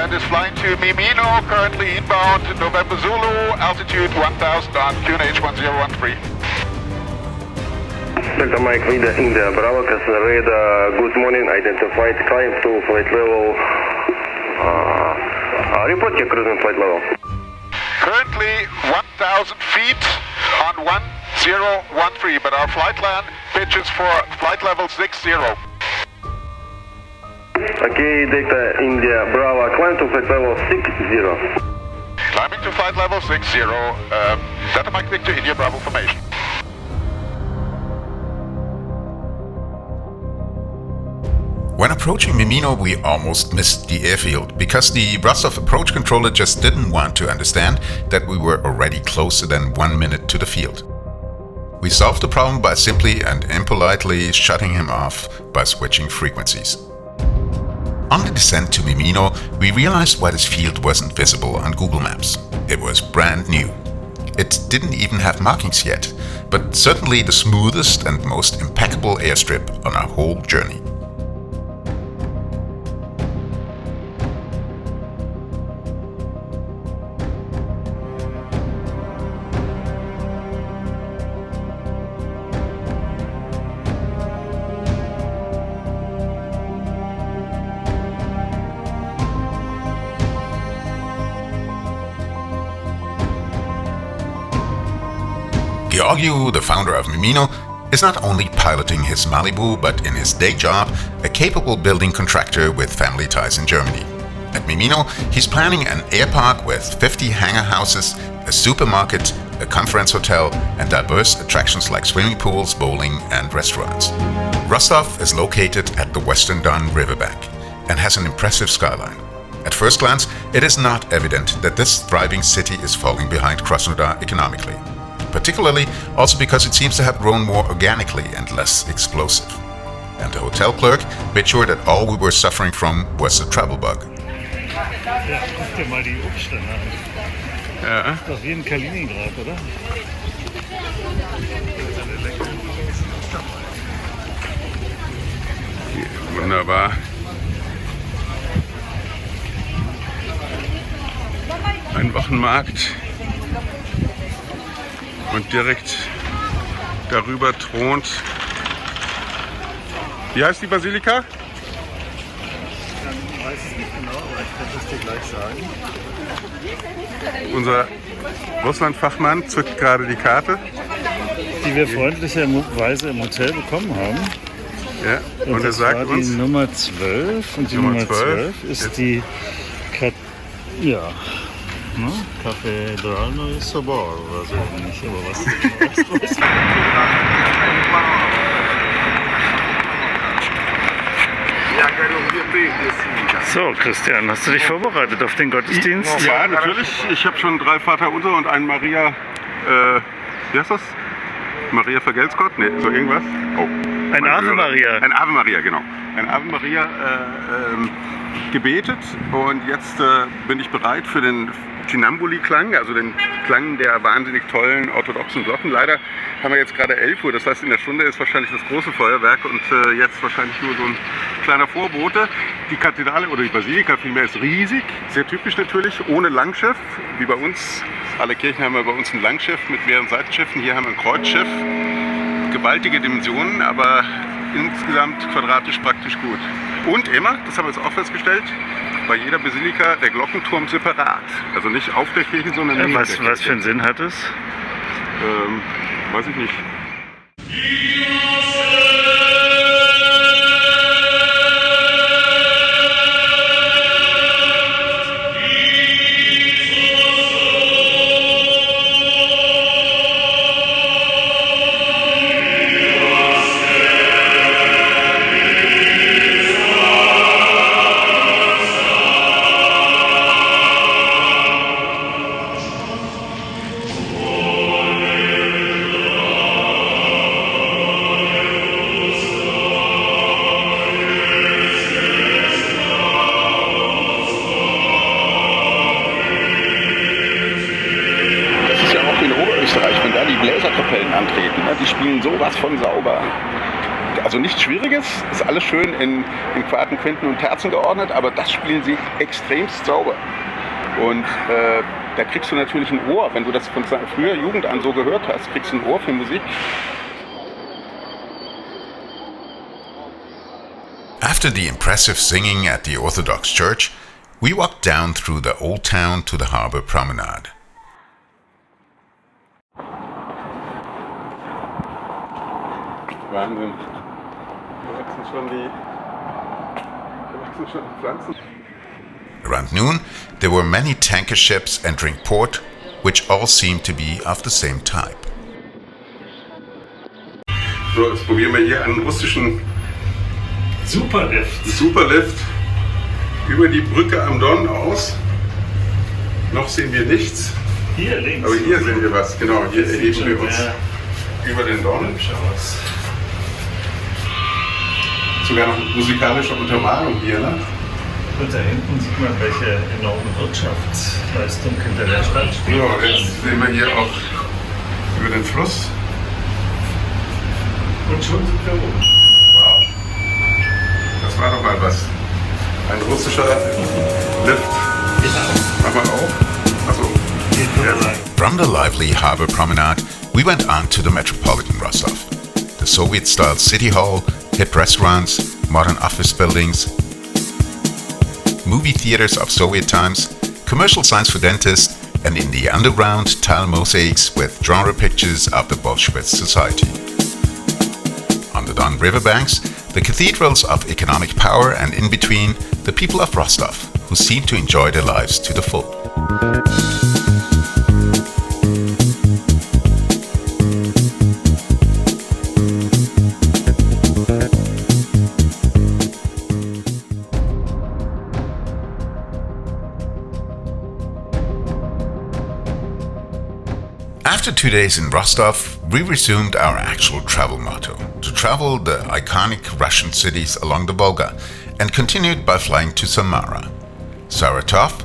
Speaker 2: and is flying to Mimino, currently inbound November Zulu, altitude 1000 on QNH 1013.
Speaker 7: Delta Mike Vida India Bravo, Krasnodar, good morning, identified climb to flight level. Report your cruising flight level.
Speaker 2: Currently 1000 feet on 1013, but our flight plan pitches for flight level 60.
Speaker 7: Okay, Delta India Bravo, climb to flight level 60.
Speaker 2: Climbing to flight level 60, Delta Mike Victor India Bravo formation.
Speaker 1: When approaching Mimino, we almost missed the airfield because the Rostov approach controller just didn't want to understand that we were already closer than 1 minute to the field. We solved the problem by simply and impolitely shutting him off by switching frequencies. On the descent to Mimino, we realized why this field wasn't visible on Google Maps. It was brand new. It didn't even have markings yet, but certainly the smoothest and most impeccable airstrip on our whole journey. Georgiou, the founder of Mimino, is not only piloting his Malibu, but in his day job, a capable building contractor with family ties in Germany. At Mimino, he's planning an air park with 50 hangar houses, a supermarket, a conference hotel, and diverse attractions like swimming pools, bowling, and restaurants. Rostov is located at the western Don riverbank and has an impressive skyline. At first glance, it is not evident that this thriving city is falling behind Krasnodar economically. Particularly also because it seems to have grown more organically and less explosive. And the hotel clerk made sure that all we were suffering from was a travel bug.
Speaker 6: Ja, guck dir mal die Umstände an.
Speaker 1: Ja.
Speaker 6: Das ist doch wie in Kaliningrad, oder?
Speaker 5: Wunderbar. Ein Wochenmarkt. Und direkt darüber thront. Wie heißt die Basilika?
Speaker 6: Ich weiß es nicht genau, aber ich kann es dir gleich sagen.
Speaker 5: Unser Russland-Fachmann zückt gerade die Karte.
Speaker 6: Die wir freundlicherweise im Hotel bekommen haben.
Speaker 5: Ja, und er sagt
Speaker 6: war
Speaker 5: uns.
Speaker 6: Die Nummer 12. Und die Nummer 12 ist die. Ja. Ne? Kathedralny Sobor oder so nicht, aber was ist. So, Christian, hast du dich vorbereitet auf den Gottesdienst?
Speaker 5: Ja, natürlich. Ich habe schon 3 Vaterunser und einen Maria, wie heißt das? Maria vergelt's Gott? Ne, so irgendwas. Oh.
Speaker 6: Ein Ave Maria.
Speaker 5: Ein Ave Maria, genau. Ein Ave Maria gebetet und jetzt bin ich bereit für den Chinambuli-Klang, also den Klang der wahnsinnig tollen orthodoxen Glocken. Leider haben wir jetzt gerade 11 Uhr, das heißt in der Stunde ist wahrscheinlich das große Feuerwerk und jetzt wahrscheinlich nur so ein kleiner Vorbote. Die Kathedrale oder die Basilika vielmehr ist riesig, sehr typisch natürlich, ohne Langschiff, wie bei uns. Alle Kirchen haben ja bei uns ein Langschiff mit mehreren Seitenschiffen, hier haben wir ein Kreuzschiff. Gewaltige Dimensionen, aber insgesamt quadratisch praktisch gut. Und immer, das haben wir jetzt auch festgestellt, bei jeder Basilika der Glockenturm separat. Also nicht auf der Kirche, sondern neben der Kirche.
Speaker 6: Was für einen Sinn hat es?
Speaker 5: Weiß ich nicht. Konterkapellen antreten. Ne? Die spielen sowas von sauber. Also nichts Schwieriges, ist alles schön in Quarten, Quinten und Terzen geordnet, aber das spielen sie extremst sauber. Und da kriegst du natürlich ein Ohr, wenn du das von früher Jugend an so gehört hast, kriegst du ein Ohr für Musik.
Speaker 1: After the impressive singing at the Orthodox Church, we walked down through the old town to the harbor promenade.
Speaker 5: Wahnsinn. Da wachsen schon die Pflanzen.
Speaker 1: Around noon, there were many tanker ships entering port, which all seemed to be of the same type.
Speaker 5: So, jetzt probieren wir hier einen russischen Superlift über die Brücke am Don aus. Noch sehen wir nichts.
Speaker 6: Hier links.
Speaker 5: Aber hier sehen wir was, genau. Hier erheben wir uns über den Don. Sogar noch musikalische Untermalung hier, ne?
Speaker 6: Und da hinten sieht man, welche enorme Wirtschaftsleistung hinter der Stadt steht.
Speaker 5: So, jetzt sehen wir hier auch über den Fluss.
Speaker 6: Und schon sind wir oben.
Speaker 5: Wow. Das war doch mal was. Ein russischer Lift. Mach mal auf. Achso.
Speaker 1: From the lively harbor promenade, we went on to the metropolitan Rostov. The Soviet-style city hall, hip restaurants, modern office buildings, movie theaters of Soviet times, commercial signs for dentists, and in the underground, tile mosaics with genre pictures of the Bolshevik society. On the Don riverbanks, the cathedrals of economic power, and in between, the people of Rostov, who seem to enjoy their lives to the full. After 2 days in Rostov, we resumed our actual travel motto, to travel the iconic Russian cities along the Volga, and continued by flying to Samara. Saratov,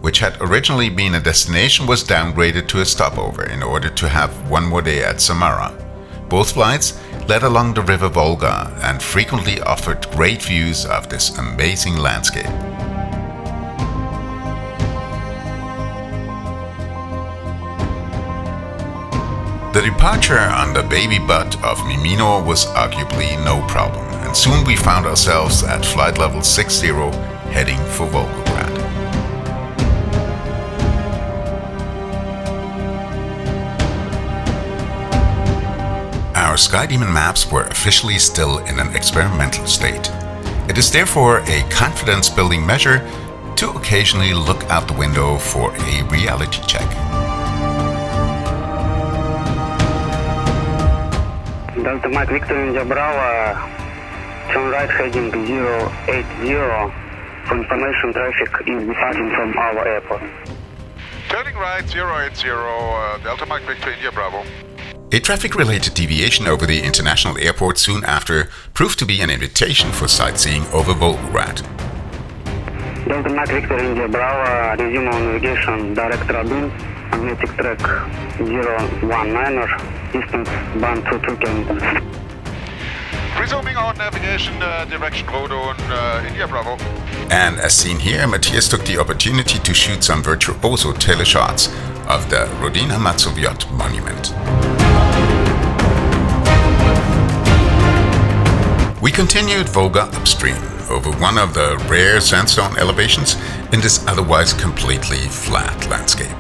Speaker 1: which had originally been a destination, was downgraded to a stopover in order to have one more day at Samara. Both flights led along the river Volga and frequently offered great views of this amazing landscape. The departure on the baby butt of Mimino was arguably no problem, and soon we found ourselves at flight level 60 heading for Volgograd. Our Skydemon maps were officially still in an experimental state. It is therefore a confidence-building measure to occasionally look out the window for a reality check.
Speaker 3: Delta Mike Victor India Bravo, turn right heading 080. For information, traffic is departing from our airport.
Speaker 2: Turning right 080, Delta Mike Victor India Bravo.
Speaker 1: A traffic-related deviation over the international airport soon after proved to be an invitation for sightseeing over Volgograd.
Speaker 3: Delta Mike Victor India Bravo, resume on navigation, direct radon, magnetic track 019er, distance 122 kilometers.
Speaker 2: Resuming on navigation, direction Rodon, India Bravo.
Speaker 1: And as seen here, Matthias took the opportunity to shoot some virtuoso teleshots of the Rodina Matsovyot monument. We continued Volga upstream over one of the rare sandstone elevations in this otherwise completely flat landscape.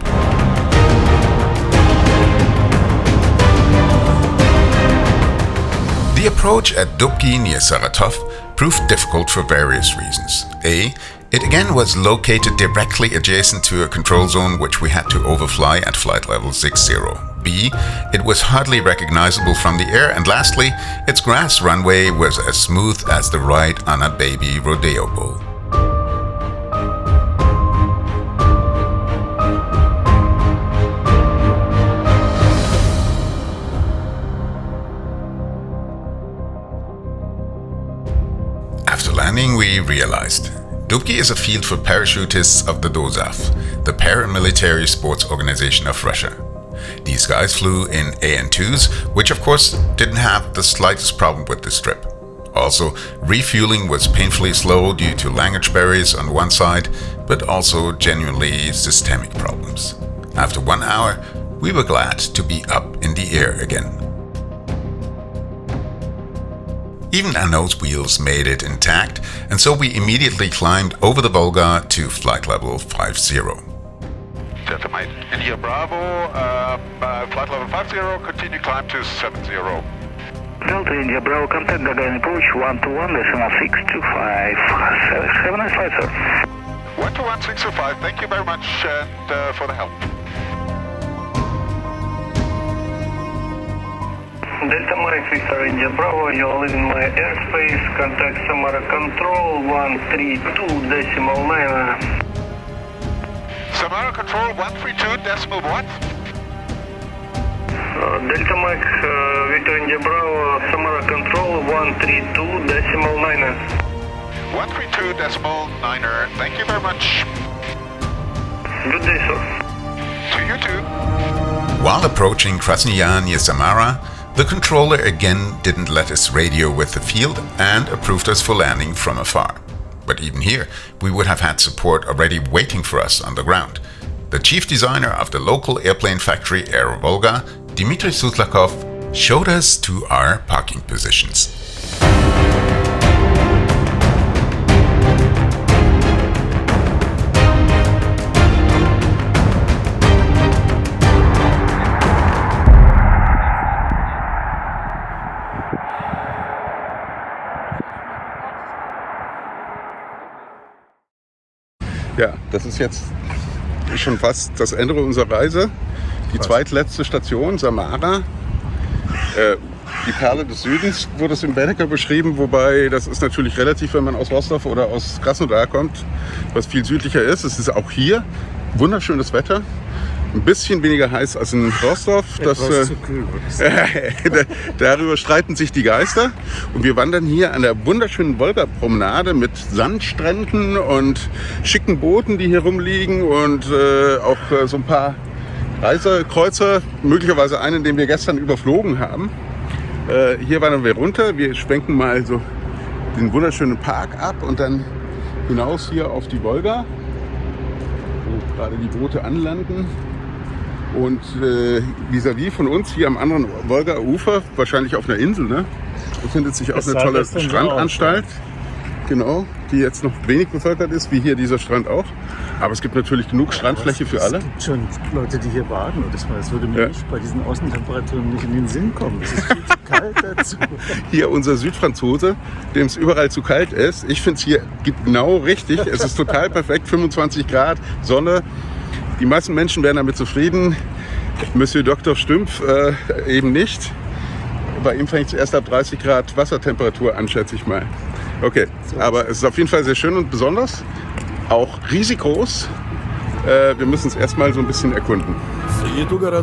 Speaker 1: The approach at Dubki near Saratov proved difficult for various reasons. A. It again was located directly adjacent to a control zone which we had to overfly at flight level 60. B. It was hardly recognizable from the air, and lastly, its grass runway was as smooth as the ride on a baby rodeo bull. After landing, we realized Dubki is a field for parachutists of the Dozaf, the paramilitary sports organization of Russia. These guys flew in AN2s, which of course didn't have the slightest problem with this trip. Also, refueling was painfully slow due to language barriers on one side, but also genuinely systemic problems. After 1 hour, we were glad to be up in the air again. Even our nose wheels made it intact, and so we immediately climbed over the Volga to flight level 50.
Speaker 2: Delta Mike, India Bravo, flight level 50, continue climb to 70.
Speaker 9: Delta India Bravo, contact Gagarin approach 121.625. Have a nice flight, sir.
Speaker 2: 121.625, thank you very much and for the help.
Speaker 9: Delta Mike, Victor India Bravo, you're leaving my airspace. Contact Samara Control 132.9.
Speaker 2: Samara Control 132 decimal what?
Speaker 9: Delta Mike, Victor India Bravo, Samara Control 132.9.
Speaker 2: 132.9er, thank you very much.
Speaker 9: Good day, sir.
Speaker 2: To you too.
Speaker 1: While approaching Krasnodar near Samara, the controller again didn't let us radio with the field and approved us for landing from afar. But even here, we would have had support already waiting for us on the ground. The chief designer of the local airplane factory Air Volga, Dmitry Sutlakov, showed us to our parking positions.
Speaker 5: Ja, das ist jetzt schon fast das Ende unserer Reise. Die zweitletzte Station, Samara. Die Perle des Südens wurde es im Bedecker beschrieben, wobei das ist natürlich relativ, wenn man aus Rostov oder aus Krasnodar kommt, was viel südlicher ist. Es ist auch hier wunderschönes Wetter. Ein bisschen weniger heiß als in Rostov.
Speaker 6: Zu kühl,
Speaker 5: darüber streiten sich die Geister. Und wir wandern hier an der wunderschönen Volga-Promenade mit Sandstränden und schicken Booten, die hier rumliegen und auch so ein paar Reisekreuzer, möglicherweise einen, den wir gestern überflogen haben. Hier wandern wir runter. Wir schwenken mal so den wunderschönen Park ab und dann hinaus hier auf die Volga, wo gerade die Boote anlanden. Und vis-à-vis von uns hier am anderen Volga-Ufer, wahrscheinlich auf einer Insel, ne, befindet sich auch eine tolle Strandanstalt. Genau, die jetzt noch wenig bevölkert ist, wie hier dieser Strand auch. Aber es gibt natürlich genug Strandfläche für alle.
Speaker 6: Es gibt schon Leute, die hier baden. Und das würde mir nicht bei diesen Außentemperaturen nicht in den Sinn kommen. Es ist viel zu kalt dazu.
Speaker 5: Hier unser Südfranzose, dem es überall zu kalt ist. Ich finde es hier genau richtig. Es ist total perfekt, 25 Grad, Sonne. Die meisten Menschen wären damit zufrieden. Monsieur Dr. Stümpf eben nicht. Bei ihm fängt es erst ab 30 Grad Wassertemperatur an, schätze ich mal. Okay, aber es ist auf jeden Fall sehr schön und besonders. Auch riesig groß. Wir müssen es erstmal so ein bisschen erkunden.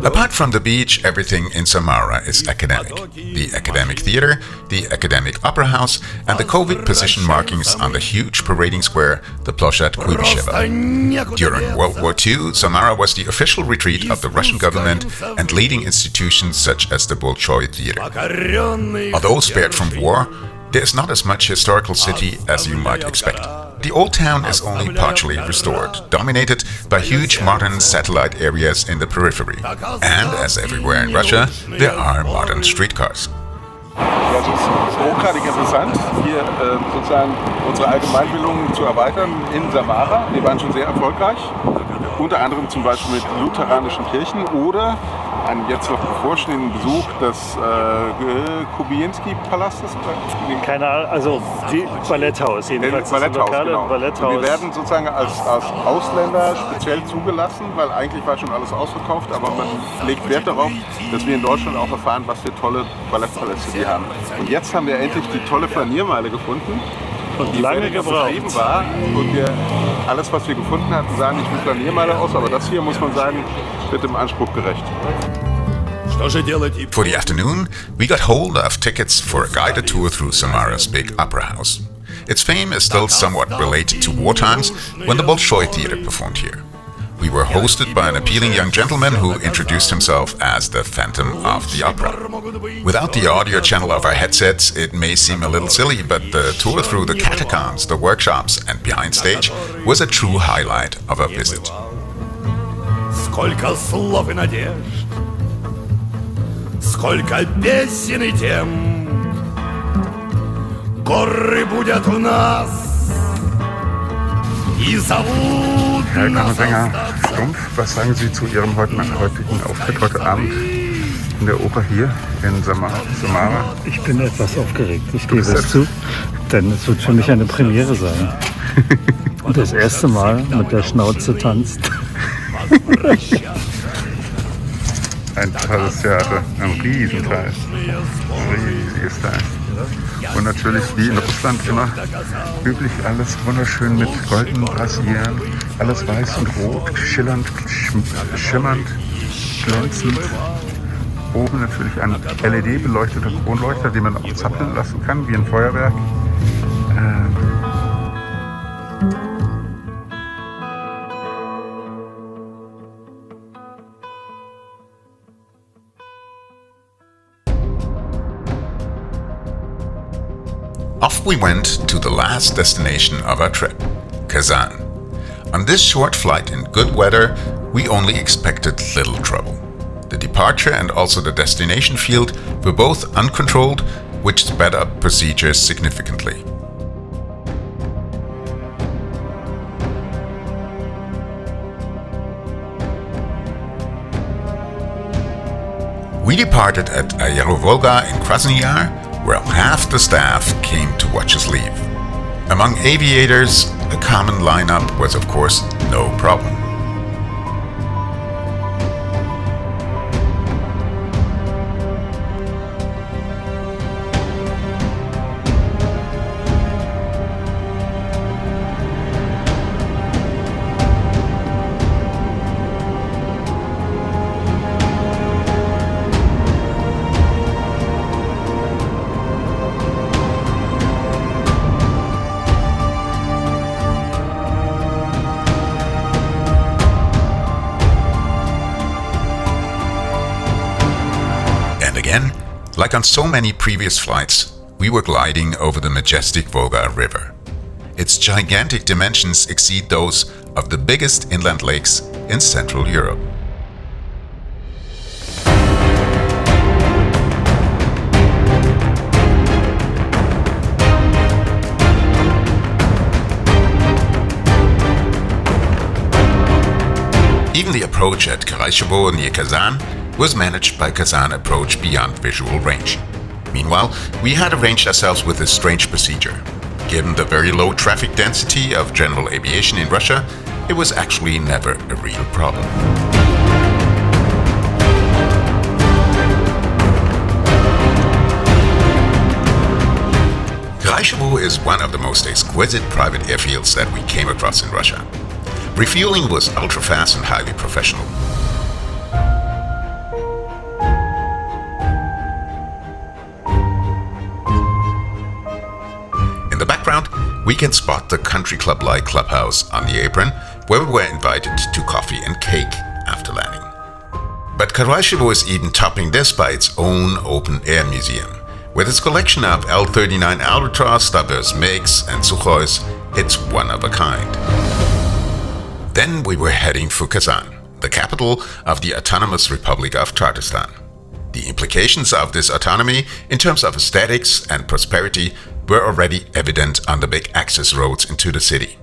Speaker 1: Apart from the beach, everything in Samara is academic. The academic theater, the academic opera house, and the COVID position markings on the huge parading square, the Plощad Kuibyshevo. During World War II, Samara was the official retreat of the Russian government and leading institutions such as the Bolshoi Theater. Although spared from war, there is not as much historical city as you might expect. The old town is only partially restored, dominated by huge modern satellite areas in the periphery. And as everywhere in Russia, there are modern streetcars.
Speaker 5: Ja, das ist hochgradig interessant, hier sozusagen unsere Allgemeinbildung zu erweitern in Samara. Wir waren schon sehr erfolgreich, unter anderem zum Beispiel mit lutheranischen Kirchen oder einen jetzt noch bevorstehenden Besuch des Kubienski-Palastes.
Speaker 6: Keine Ahnung, also die Balletthaus jedenfalls.
Speaker 5: Balletthaus, genau.
Speaker 6: Balletthaus.
Speaker 5: Wir werden sozusagen als Ausländer speziell zugelassen, weil eigentlich war schon alles ausverkauft, aber man legt Wert darauf, dass wir in Deutschland auch erfahren, was für tolle Ballettpaläste wir haben. Und jetzt haben wir endlich die tolle Flaniermeile gefunden.
Speaker 6: Und die lange gebraucht.
Speaker 5: War und wir alles, was wir gefunden hatten, sahen nicht wie Flaniermeile aus, aber das hier, muss man sagen, wird dem Anspruch gerecht.
Speaker 1: For the afternoon, we got hold of tickets for a guided tour through Samara's big opera house. Its fame is still somewhat related to war times when the Bolshoi Theater performed here. We were hosted by an appealing young gentleman who introduced himself as the Phantom of the Opera. Without the audio channel of our headsets, it may seem a little silly, but the tour through the catacombs, the workshops and behind stage was a true highlight of our visit.
Speaker 10: Сколько слов и надежд, сколько песен и тем, горы будут у нас и зовут нас.
Speaker 5: Sänger Stumpf, was sagen Sie zu Ihrem heutigen Auftritt heute Abend in der Oper hier in Samara?
Speaker 6: Ich bin etwas aufgeregt, ich gebe es zu, denn es wird für mich eine Premiere sein. Und das erste Mal mit der Schnauze tanzt.
Speaker 5: Ein tolles Theater, ein Riesenteil, riesiges Teil. Und natürlich wie in Russland immer üblich alles wunderschön mit goldenen Brassieren, alles weiß und rot, schillernd, schimmernd, glänzend. Oben natürlich ein LED-beleuchteter Kronleuchter, den man auch zappeln lassen kann, wie ein Feuerwerk.
Speaker 1: Off we went to the last destination of our trip, Kazan. On this short flight in good weather, we only expected little trouble. The departure and also the destination field were both uncontrolled, which sped up procedures significantly. We departed at Volga in Krasnodar, where half the staff came to watch us leave. Among aviators, a common lineup was of course no problem. Like on so many previous flights, we were gliding over the majestic Volga River. Its gigantic dimensions exceed those of the biggest inland lakes in Central Europe. Even the approach at Krasnodar near Kazan was managed by Kazan Approach Beyond Visual Range. Meanwhile, we had arranged ourselves with a strange procedure. Given the very low traffic density of general aviation in Russia, it was actually never a real problem. Krasnodar is one of the most exquisite private airfields that we came across in Russia. Refueling was ultra-fast and highly professional. In the background, we can spot the country club-like clubhouse on the apron, where we were invited to coffee and cake after landing. But Krasnodar is even topping this by its own open-air museum. With its collection of L-39 Albatros, diverse MiGs and Sukhois, it's one of a kind. Then we were heading for Kazan, the capital of the Autonomous Republic of Tatarstan. The implications of this autonomy in terms of aesthetics and prosperity were already evident on the big access roads into the city.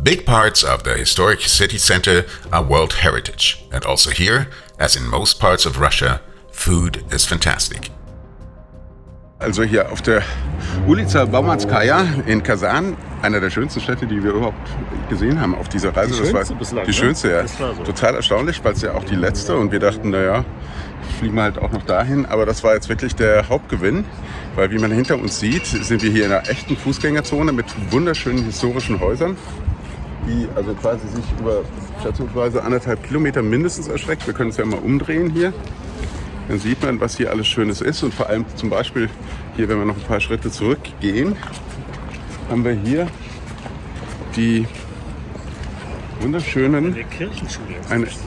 Speaker 1: Big parts of the historic city center are World Heritage, and also here, as in most parts of Russia, food is fantastic.
Speaker 5: Also hier auf der Ulica Baumanskaya in Kazan, einer der schönsten Städte, die wir überhaupt gesehen haben auf dieser Reise.
Speaker 6: Die schönste bislang,
Speaker 5: die schönste, ja.
Speaker 6: Das war so.
Speaker 5: Total erstaunlich, weil es ja auch die letzte und wir dachten, naja, fliegen wir halt auch noch dahin. Aber das war jetzt wirklich der Hauptgewinn, weil wie man hinter uns sieht, sind wir hier in einer echten Fußgängerzone mit wunderschönen historischen Häusern, die also quasi sich über schätzungsweise 1,5 Kilometer mindestens erstreckt. Wir können es ja mal umdrehen hier. Dann sieht man, was hier alles Schönes ist und vor allem zum Beispiel hier, wenn wir noch ein paar Schritte zurückgehen, haben wir hier die wunderschönen...
Speaker 6: Kirchenschule.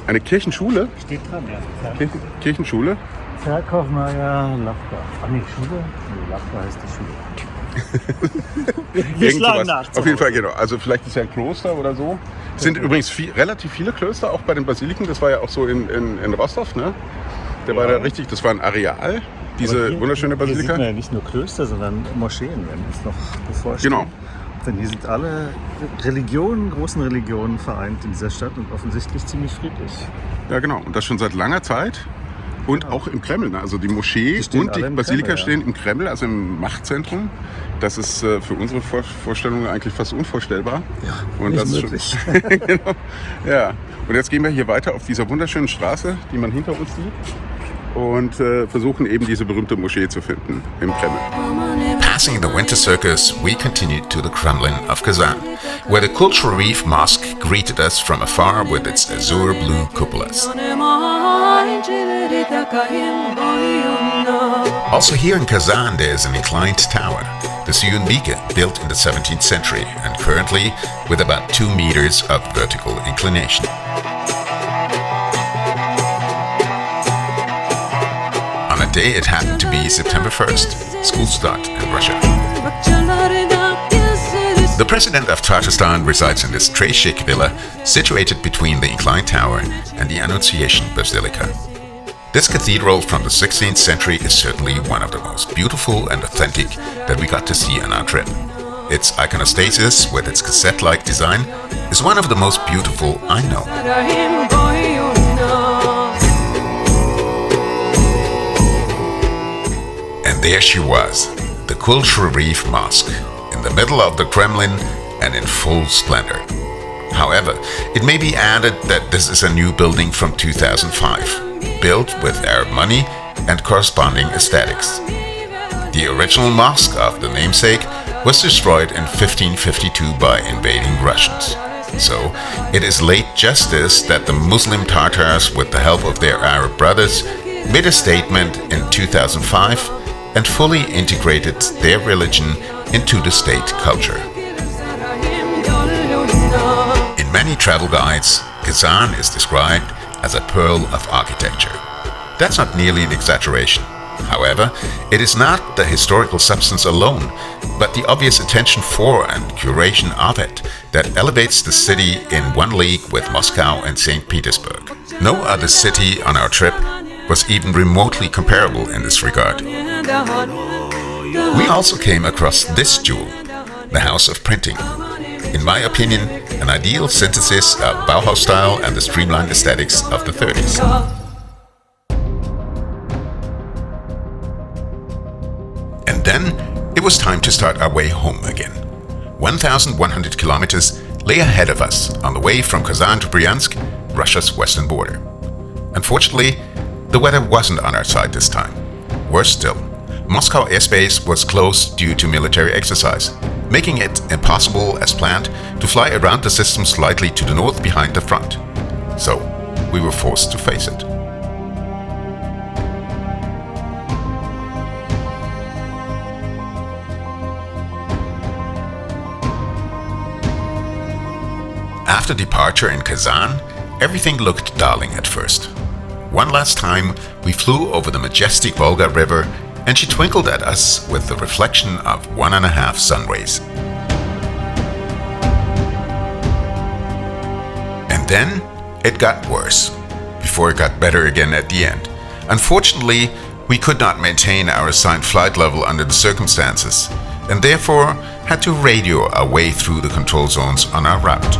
Speaker 5: Eine Kirchenschule?
Speaker 6: Steht dran, ja.
Speaker 5: Kirchenschule?
Speaker 6: Verkaufmeier Lachbar. Ah, nee, Schule? Nee, Lachbar heißt die Schule. Wir schlagen nach.
Speaker 5: Auf jeden Fall, genau. Also vielleicht ist ja ein Kloster oder so. Es sind übrigens relativ viele Klöster, auch bei den Basiliken. Das war ja auch so in Rostov, ne? War da richtig, das war ein Areal, diese wunderschöne Basilika.
Speaker 6: Hier sieht man ja nicht nur Klöster, sondern Moscheen, wenn es noch bevorsteht.
Speaker 5: Genau.
Speaker 6: Denn hier sind alle großen Religionen vereint in dieser Stadt und offensichtlich ziemlich friedlich.
Speaker 5: Ja, genau. Und das schon seit langer Zeit. Und auch im Kreml. Also die Moschee und die Basilika
Speaker 6: Kreml,
Speaker 5: stehen im Kreml, also im Machtzentrum. Das ist für unsere Vorstellungen eigentlich fast unvorstellbar.
Speaker 6: Ja,
Speaker 5: und
Speaker 6: nicht
Speaker 5: das
Speaker 6: möglich.
Speaker 5: Genau. Ja. Und jetzt gehen wir hier weiter auf dieser wunderschönen Straße, die man hinter uns sieht. Und versuchen eben diese berühmte Moschee zu finden im Kreml.
Speaker 1: Passing the Winter Circus, we continued to the Kremlin of Kazan, where the Cultural Reef Mosque greeted us from afar with its azure blue cupolas. Also here in Kazan there is an inclined tower, the Syunbike, built in the 17th century and currently with about 2 meters of vertical inclination. On a day it happened to be September 1st, school start in Russia. The president of Tatarstan resides in this très chic villa situated between the inclined tower and the Annunciation Basilica. This cathedral from the 16th century is certainly one of the most beautiful and authentic that we got to see on our trip. Its iconostasis, with its cassette-like design, is one of the most beautiful I know. And there she was, the Cultural Reef Mosque, in the middle of the Kremlin and in full splendor. However, it may be added that this is a new building from 2005, built with Arab money and corresponding aesthetics. The original mosque of the namesake was destroyed in 1552 by invading Russians. So, it is late justice that the Muslim Tatars, with the help of their Arab brothers, made a statement in 2005 and fully integrated their religion into the state culture. In many travel guides, Kazan is described as a pearl of architecture. That's not nearly an exaggeration. However, it is not the historical substance alone, but the obvious attention for and curation of it that elevates the city in one league with Moscow and St. Petersburg. No other city on our trip was even remotely comparable in this regard. We also came across this jewel, the House of Printing. In my opinion, an ideal synthesis of Bauhaus style and the streamlined aesthetics of the 30s. And then it was time to start our way home again. 1,100 kilometers lay ahead of us on the way from Kazan to Bryansk, Russia's western border. Unfortunately, the weather wasn't on our side this time. Worse still, Moscow airspace was closed due to military exercise, making it impossible as planned to fly around the system slightly to the north behind the front. So, we were forced to face it. After departure in Kazan, everything looked darling at first. One last time, we flew over the majestic Volga River and she twinkled at us with the reflection of 1.5 sun rays. And then it got worse, before it got better again at the end. Unfortunately, we could not maintain our assigned flight level under the circumstances, and therefore had to radio our way through the control zones on our route.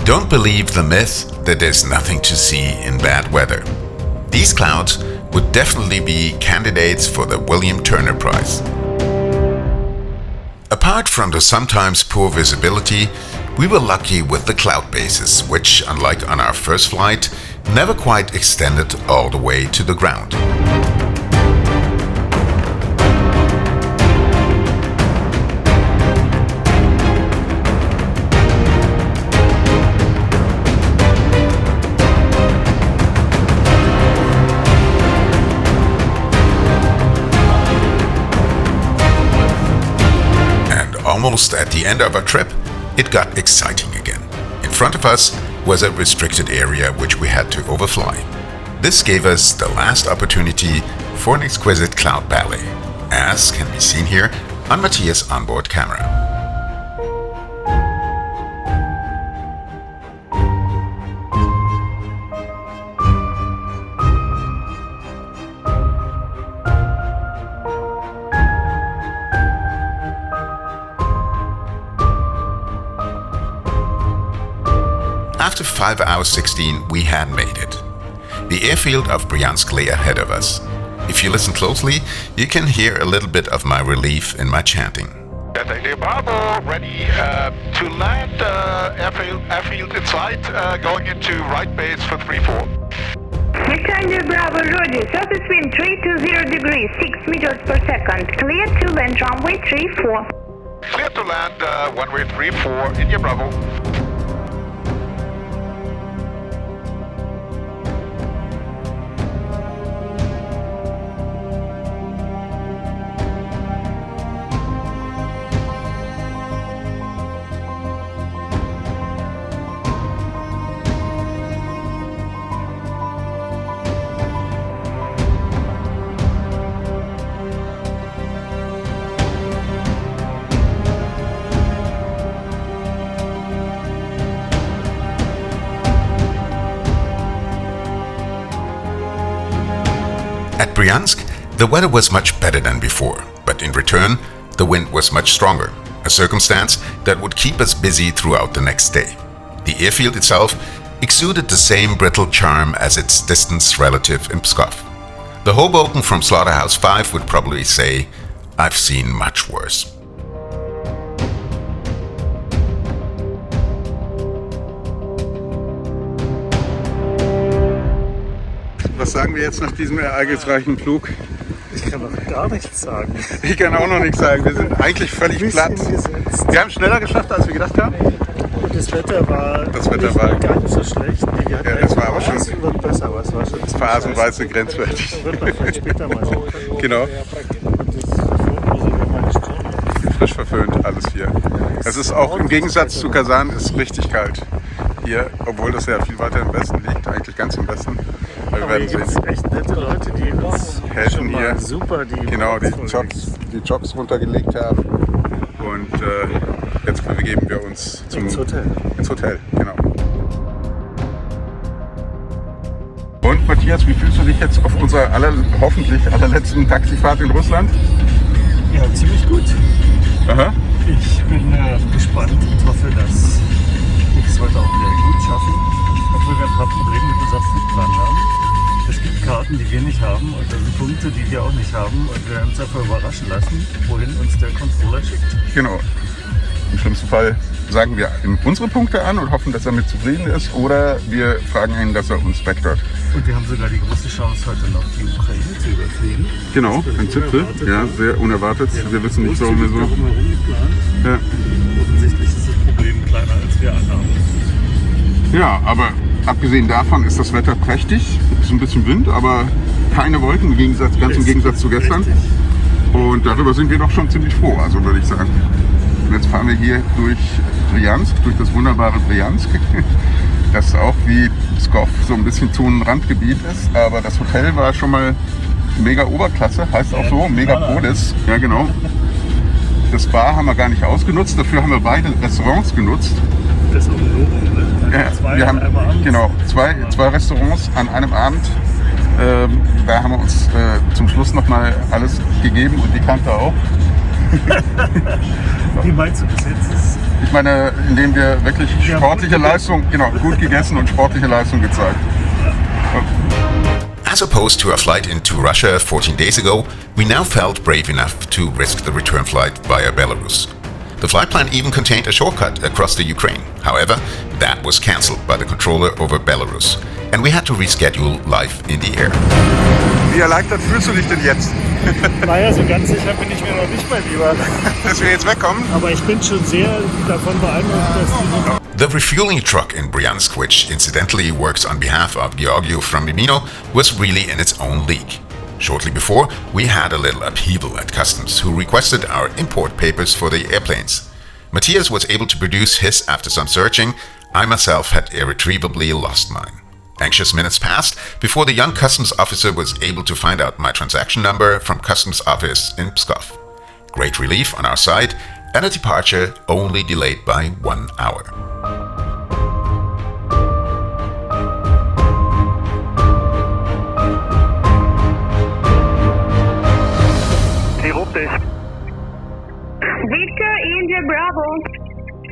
Speaker 1: Don't believe the myth that there's nothing to see in bad weather. These clouds would definitely be candidates for the William Turner Prize. Apart from the sometimes poor visibility, we were lucky with the cloud bases, which, unlike on our first flight, never quite extended all the way to the ground. almost at the end of our trip, it got exciting again. In front of us was a restricted area which we had to overfly. This gave us the last opportunity for an exquisite cloud ballet, as can be seen here on Matthias' onboard camera. After 5 hours 16, we had made it. The airfield of Bryansk lay ahead of us. If you listen closely, you can hear a little bit of my relief in my chanting.
Speaker 2: Bravo, ready to land, airfield in sight, going into right base for 3-4.
Speaker 4: India Bravo, Roger, surface wind 320 degrees, 6 meters per second, clear to land runway 34.
Speaker 2: Clear to land, runway 34, India Bravo.
Speaker 1: At Bryansk, the weather was much better than before, but in return, the wind was much stronger, a circumstance that would keep us busy throughout the next day. The airfield itself exuded the same brittle charm as its distant relative in Pskov. The Hoboken from Slaughterhouse 5 would probably say, "I've seen much worse."
Speaker 5: Was sagen wir jetzt nach diesem ereignisreichen Flug?
Speaker 6: Ich kann noch gar nichts sagen.
Speaker 5: Ich kann auch noch nichts sagen. Wir sind eigentlich völlig platt. Wir haben es schneller geschafft, als wir gedacht haben.
Speaker 6: Und das Wetter war
Speaker 5: nicht
Speaker 6: gar nicht so schlecht. Wir hatten
Speaker 5: das war aber schon.
Speaker 6: Es wird besser, aber es war schon.
Speaker 5: Phasenweise grenzwertig.
Speaker 6: Das wird man vielleicht später mal sehen.
Speaker 5: Genau.
Speaker 6: Und das Verföhn über meine Stirn.
Speaker 5: Frisch verföhnt, alles hier. Es ist auch im Gegensatz zu Kazan ist richtig kalt. Hier, obwohl das ja viel weiter im Westen liegt, eigentlich ganz im Westen.
Speaker 6: Aber hier gibt es echt nette Leute, die uns
Speaker 5: helfen hier.
Speaker 6: Super, die
Speaker 5: Jocks runtergelegt haben. Und jetzt begeben wir uns ins Hotel, genau. Und Matthias, wie fühlst du dich jetzt auf unserer hoffentlich allerletzten Taxifahrt in Russland?
Speaker 6: Ja, ziemlich gut.
Speaker 5: Aha.
Speaker 6: Ich bin gespannt und hoffe, dass wir das heute auch wieder gut schaffen, obwohl wir ein paar Probleme mit unserem Flugplan haben. Es gibt Karten, die wir nicht haben und also Punkte, die wir auch nicht haben und wir werden uns dafür überraschen lassen, wohin uns der Controller schickt.
Speaker 5: Genau. Im schlimmsten Fall sagen wir ihm unsere Punkte an und hoffen, dass er mit zufrieden ist, oder wir fragen ihn, dass er uns vectort.
Speaker 6: Und wir haben sogar die große Chance, heute noch die Ukraine zu überfliegen.
Speaker 5: Genau, ein Zipfel, ja, sehr unerwartet. Wir wissen nicht, warum wir so.
Speaker 6: Ja. Offensichtlich ist das Problem kleiner, als wir annahmen.
Speaker 5: Ja, aber abgesehen davon ist das Wetter prächtig. Es ist ein bisschen Wind, aber keine Wolken, ganz im Gegensatz zu gestern. Und darüber sind wir doch schon ziemlich froh, also würde ich sagen. Und jetzt fahren wir hier durch Bryansk, durch das wunderbare Bryansk, das auch wie Pskov so ein bisschen Zonenrandgebiet ist. Aber das Hotel war schon mal mega Oberklasse, heißt auch so, mega Polis. Ja, genau. Das Bar haben wir gar nicht ausgenutzt, dafür haben wir beide Restaurants genutzt.
Speaker 6: Das ist auch ein Novum, ne?
Speaker 5: Wir haben genau zwei Restaurants an einem Abend. Da haben wir uns zum Schluss nochmal alles gegeben und die Kante auch.
Speaker 6: Wie meinst du das jetzt?
Speaker 5: Ich meine, indem wir wirklich sportliche Leistung, gut gegessen und sportliche Leistung gezeigt.
Speaker 1: As opposed to a flight into Russia 14 days ago, we now felt brave enough to risk the return flight via Belarus. The flight plan even contained a shortcut across the Ukraine. However, that was cancelled by the controller over Belarus, and we had to reschedule life in the air.
Speaker 5: Wie erleichtert fühlst du dich denn jetzt?
Speaker 6: Naja, so ganz sicher bin ich mir noch nicht, mein Lieber.
Speaker 5: Dass wir jetzt wegkommen?
Speaker 6: Aber ich bin schon sehr davon beeindruckt, dass
Speaker 1: The refueling truck in Bryansk, which incidentally works on behalf of Georgiou from Mimino, was really in its own league. Shortly before, we had a little upheaval at customs, who requested our import papers for the airplanes. Matthias was able to produce his after some searching. I myself had irretrievably lost mine. Anxious minutes passed before the young customs officer was able to find out my transaction number from customs office in Pskov. Great relief on our side, and a departure only delayed by 1 hour.
Speaker 4: Victor India Bravo.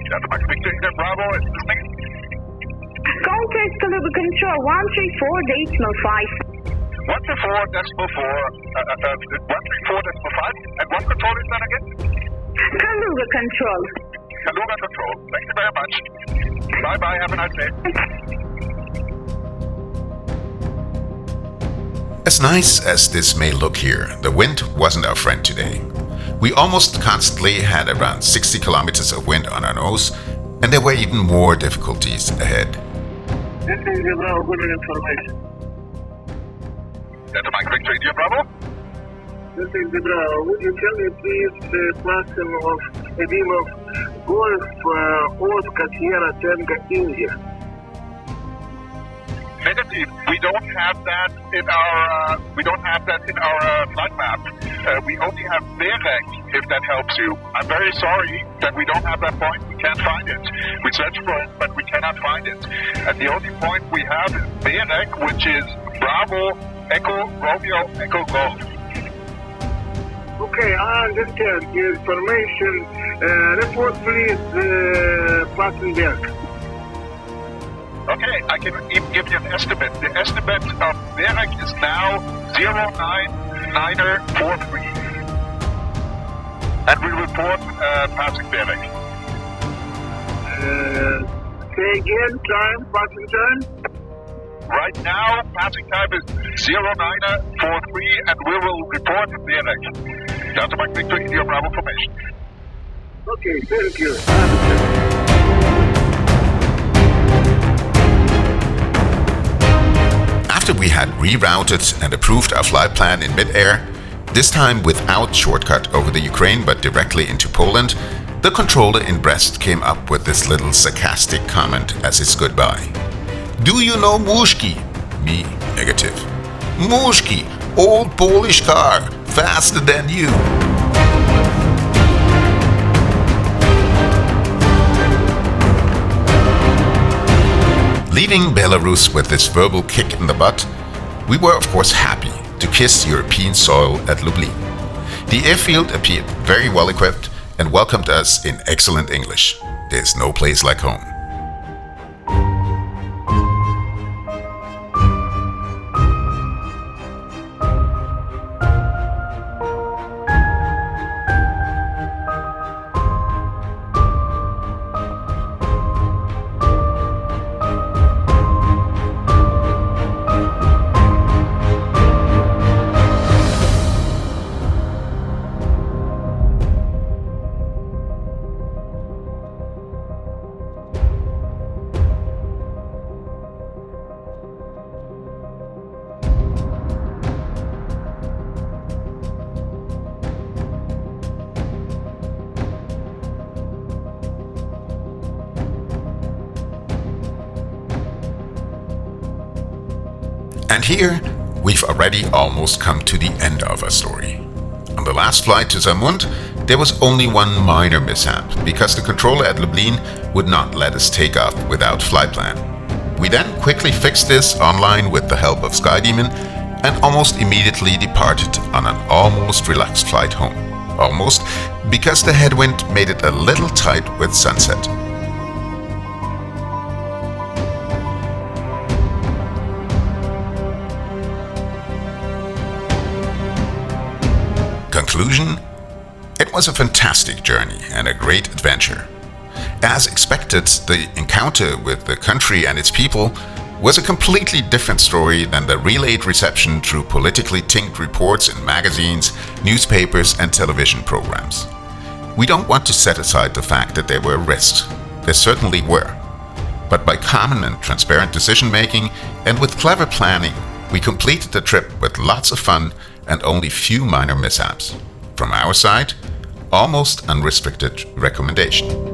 Speaker 2: Delta Mike Victor India Bravo is listening.
Speaker 4: Contact Kaluga Control 134.5.
Speaker 2: 134.5, and what control is that again?
Speaker 4: Kaluga Control.
Speaker 2: Kaluga Control. Thank you very much. Bye-bye, have a nice day.
Speaker 1: As nice as this may look here, the wind wasn't our friend today. We almost constantly had around 60 kilometers of wind on our nose, and there were even more difficulties ahead.
Speaker 9: This is the Bravo, good information.
Speaker 2: Delta Mike Victor India Bravo.
Speaker 9: This is the Bravo. Would you tell me please the pattern of a beam of Golf Oscar Sierra Tango India?
Speaker 2: Negative. We don't have that in our flight map. We only have Berek, if that helps you. I'm very sorry that we don't have that point. We can't find it. We searched for it, but we cannot find it. And the only point we have is Berek, which is Bravo, Echo, Romeo, Echo, Golf.
Speaker 9: Okay, I understand your information. Report please, Plattenberg.
Speaker 2: Okay, I can even give you an estimate. The estimate of Berek is now 09943. And we report passing Berek.
Speaker 9: Say again, passing time?
Speaker 2: Right now, passing time is 09943, and we will report Berek. Delta Mike Victor India Bravo formation.
Speaker 9: Okay, thank you.
Speaker 1: After we had rerouted and approved our flight plan in mid-air, this time without shortcut over the Ukraine but directly into Poland, the controller in Brest came up with this little sarcastic comment as his goodbye. Do you know Mushki? Me, negative. Mushki, old Polish car, faster than you. Leaving Belarus with this verbal kick in the butt, we were of course happy to kiss European soil at Lublin. The airfield appeared very well equipped and welcomed us in excellent English. There's no place like home. And here, we've already almost come to the end of our story. On the last flight to Zamund, there was only one minor mishap, because the controller at Lublin would not let us take off without flight plan. We then quickly fixed this online with the help of SkyDemon and almost immediately departed on an almost relaxed flight home. Almost, because the headwind made it a little tight with sunset. Conclusion? It was a fantastic journey and a great adventure. As expected, the encounter with the country and its people was a completely different story than the relayed reception through politically tinged reports in magazines, newspapers and television programs. We don't want to set aside the fact that there were risks. There certainly were. But by common and transparent decision-making and with clever planning, we completed the trip with lots of fun and only few minor mishaps. From our side, almost unrestricted recommendation.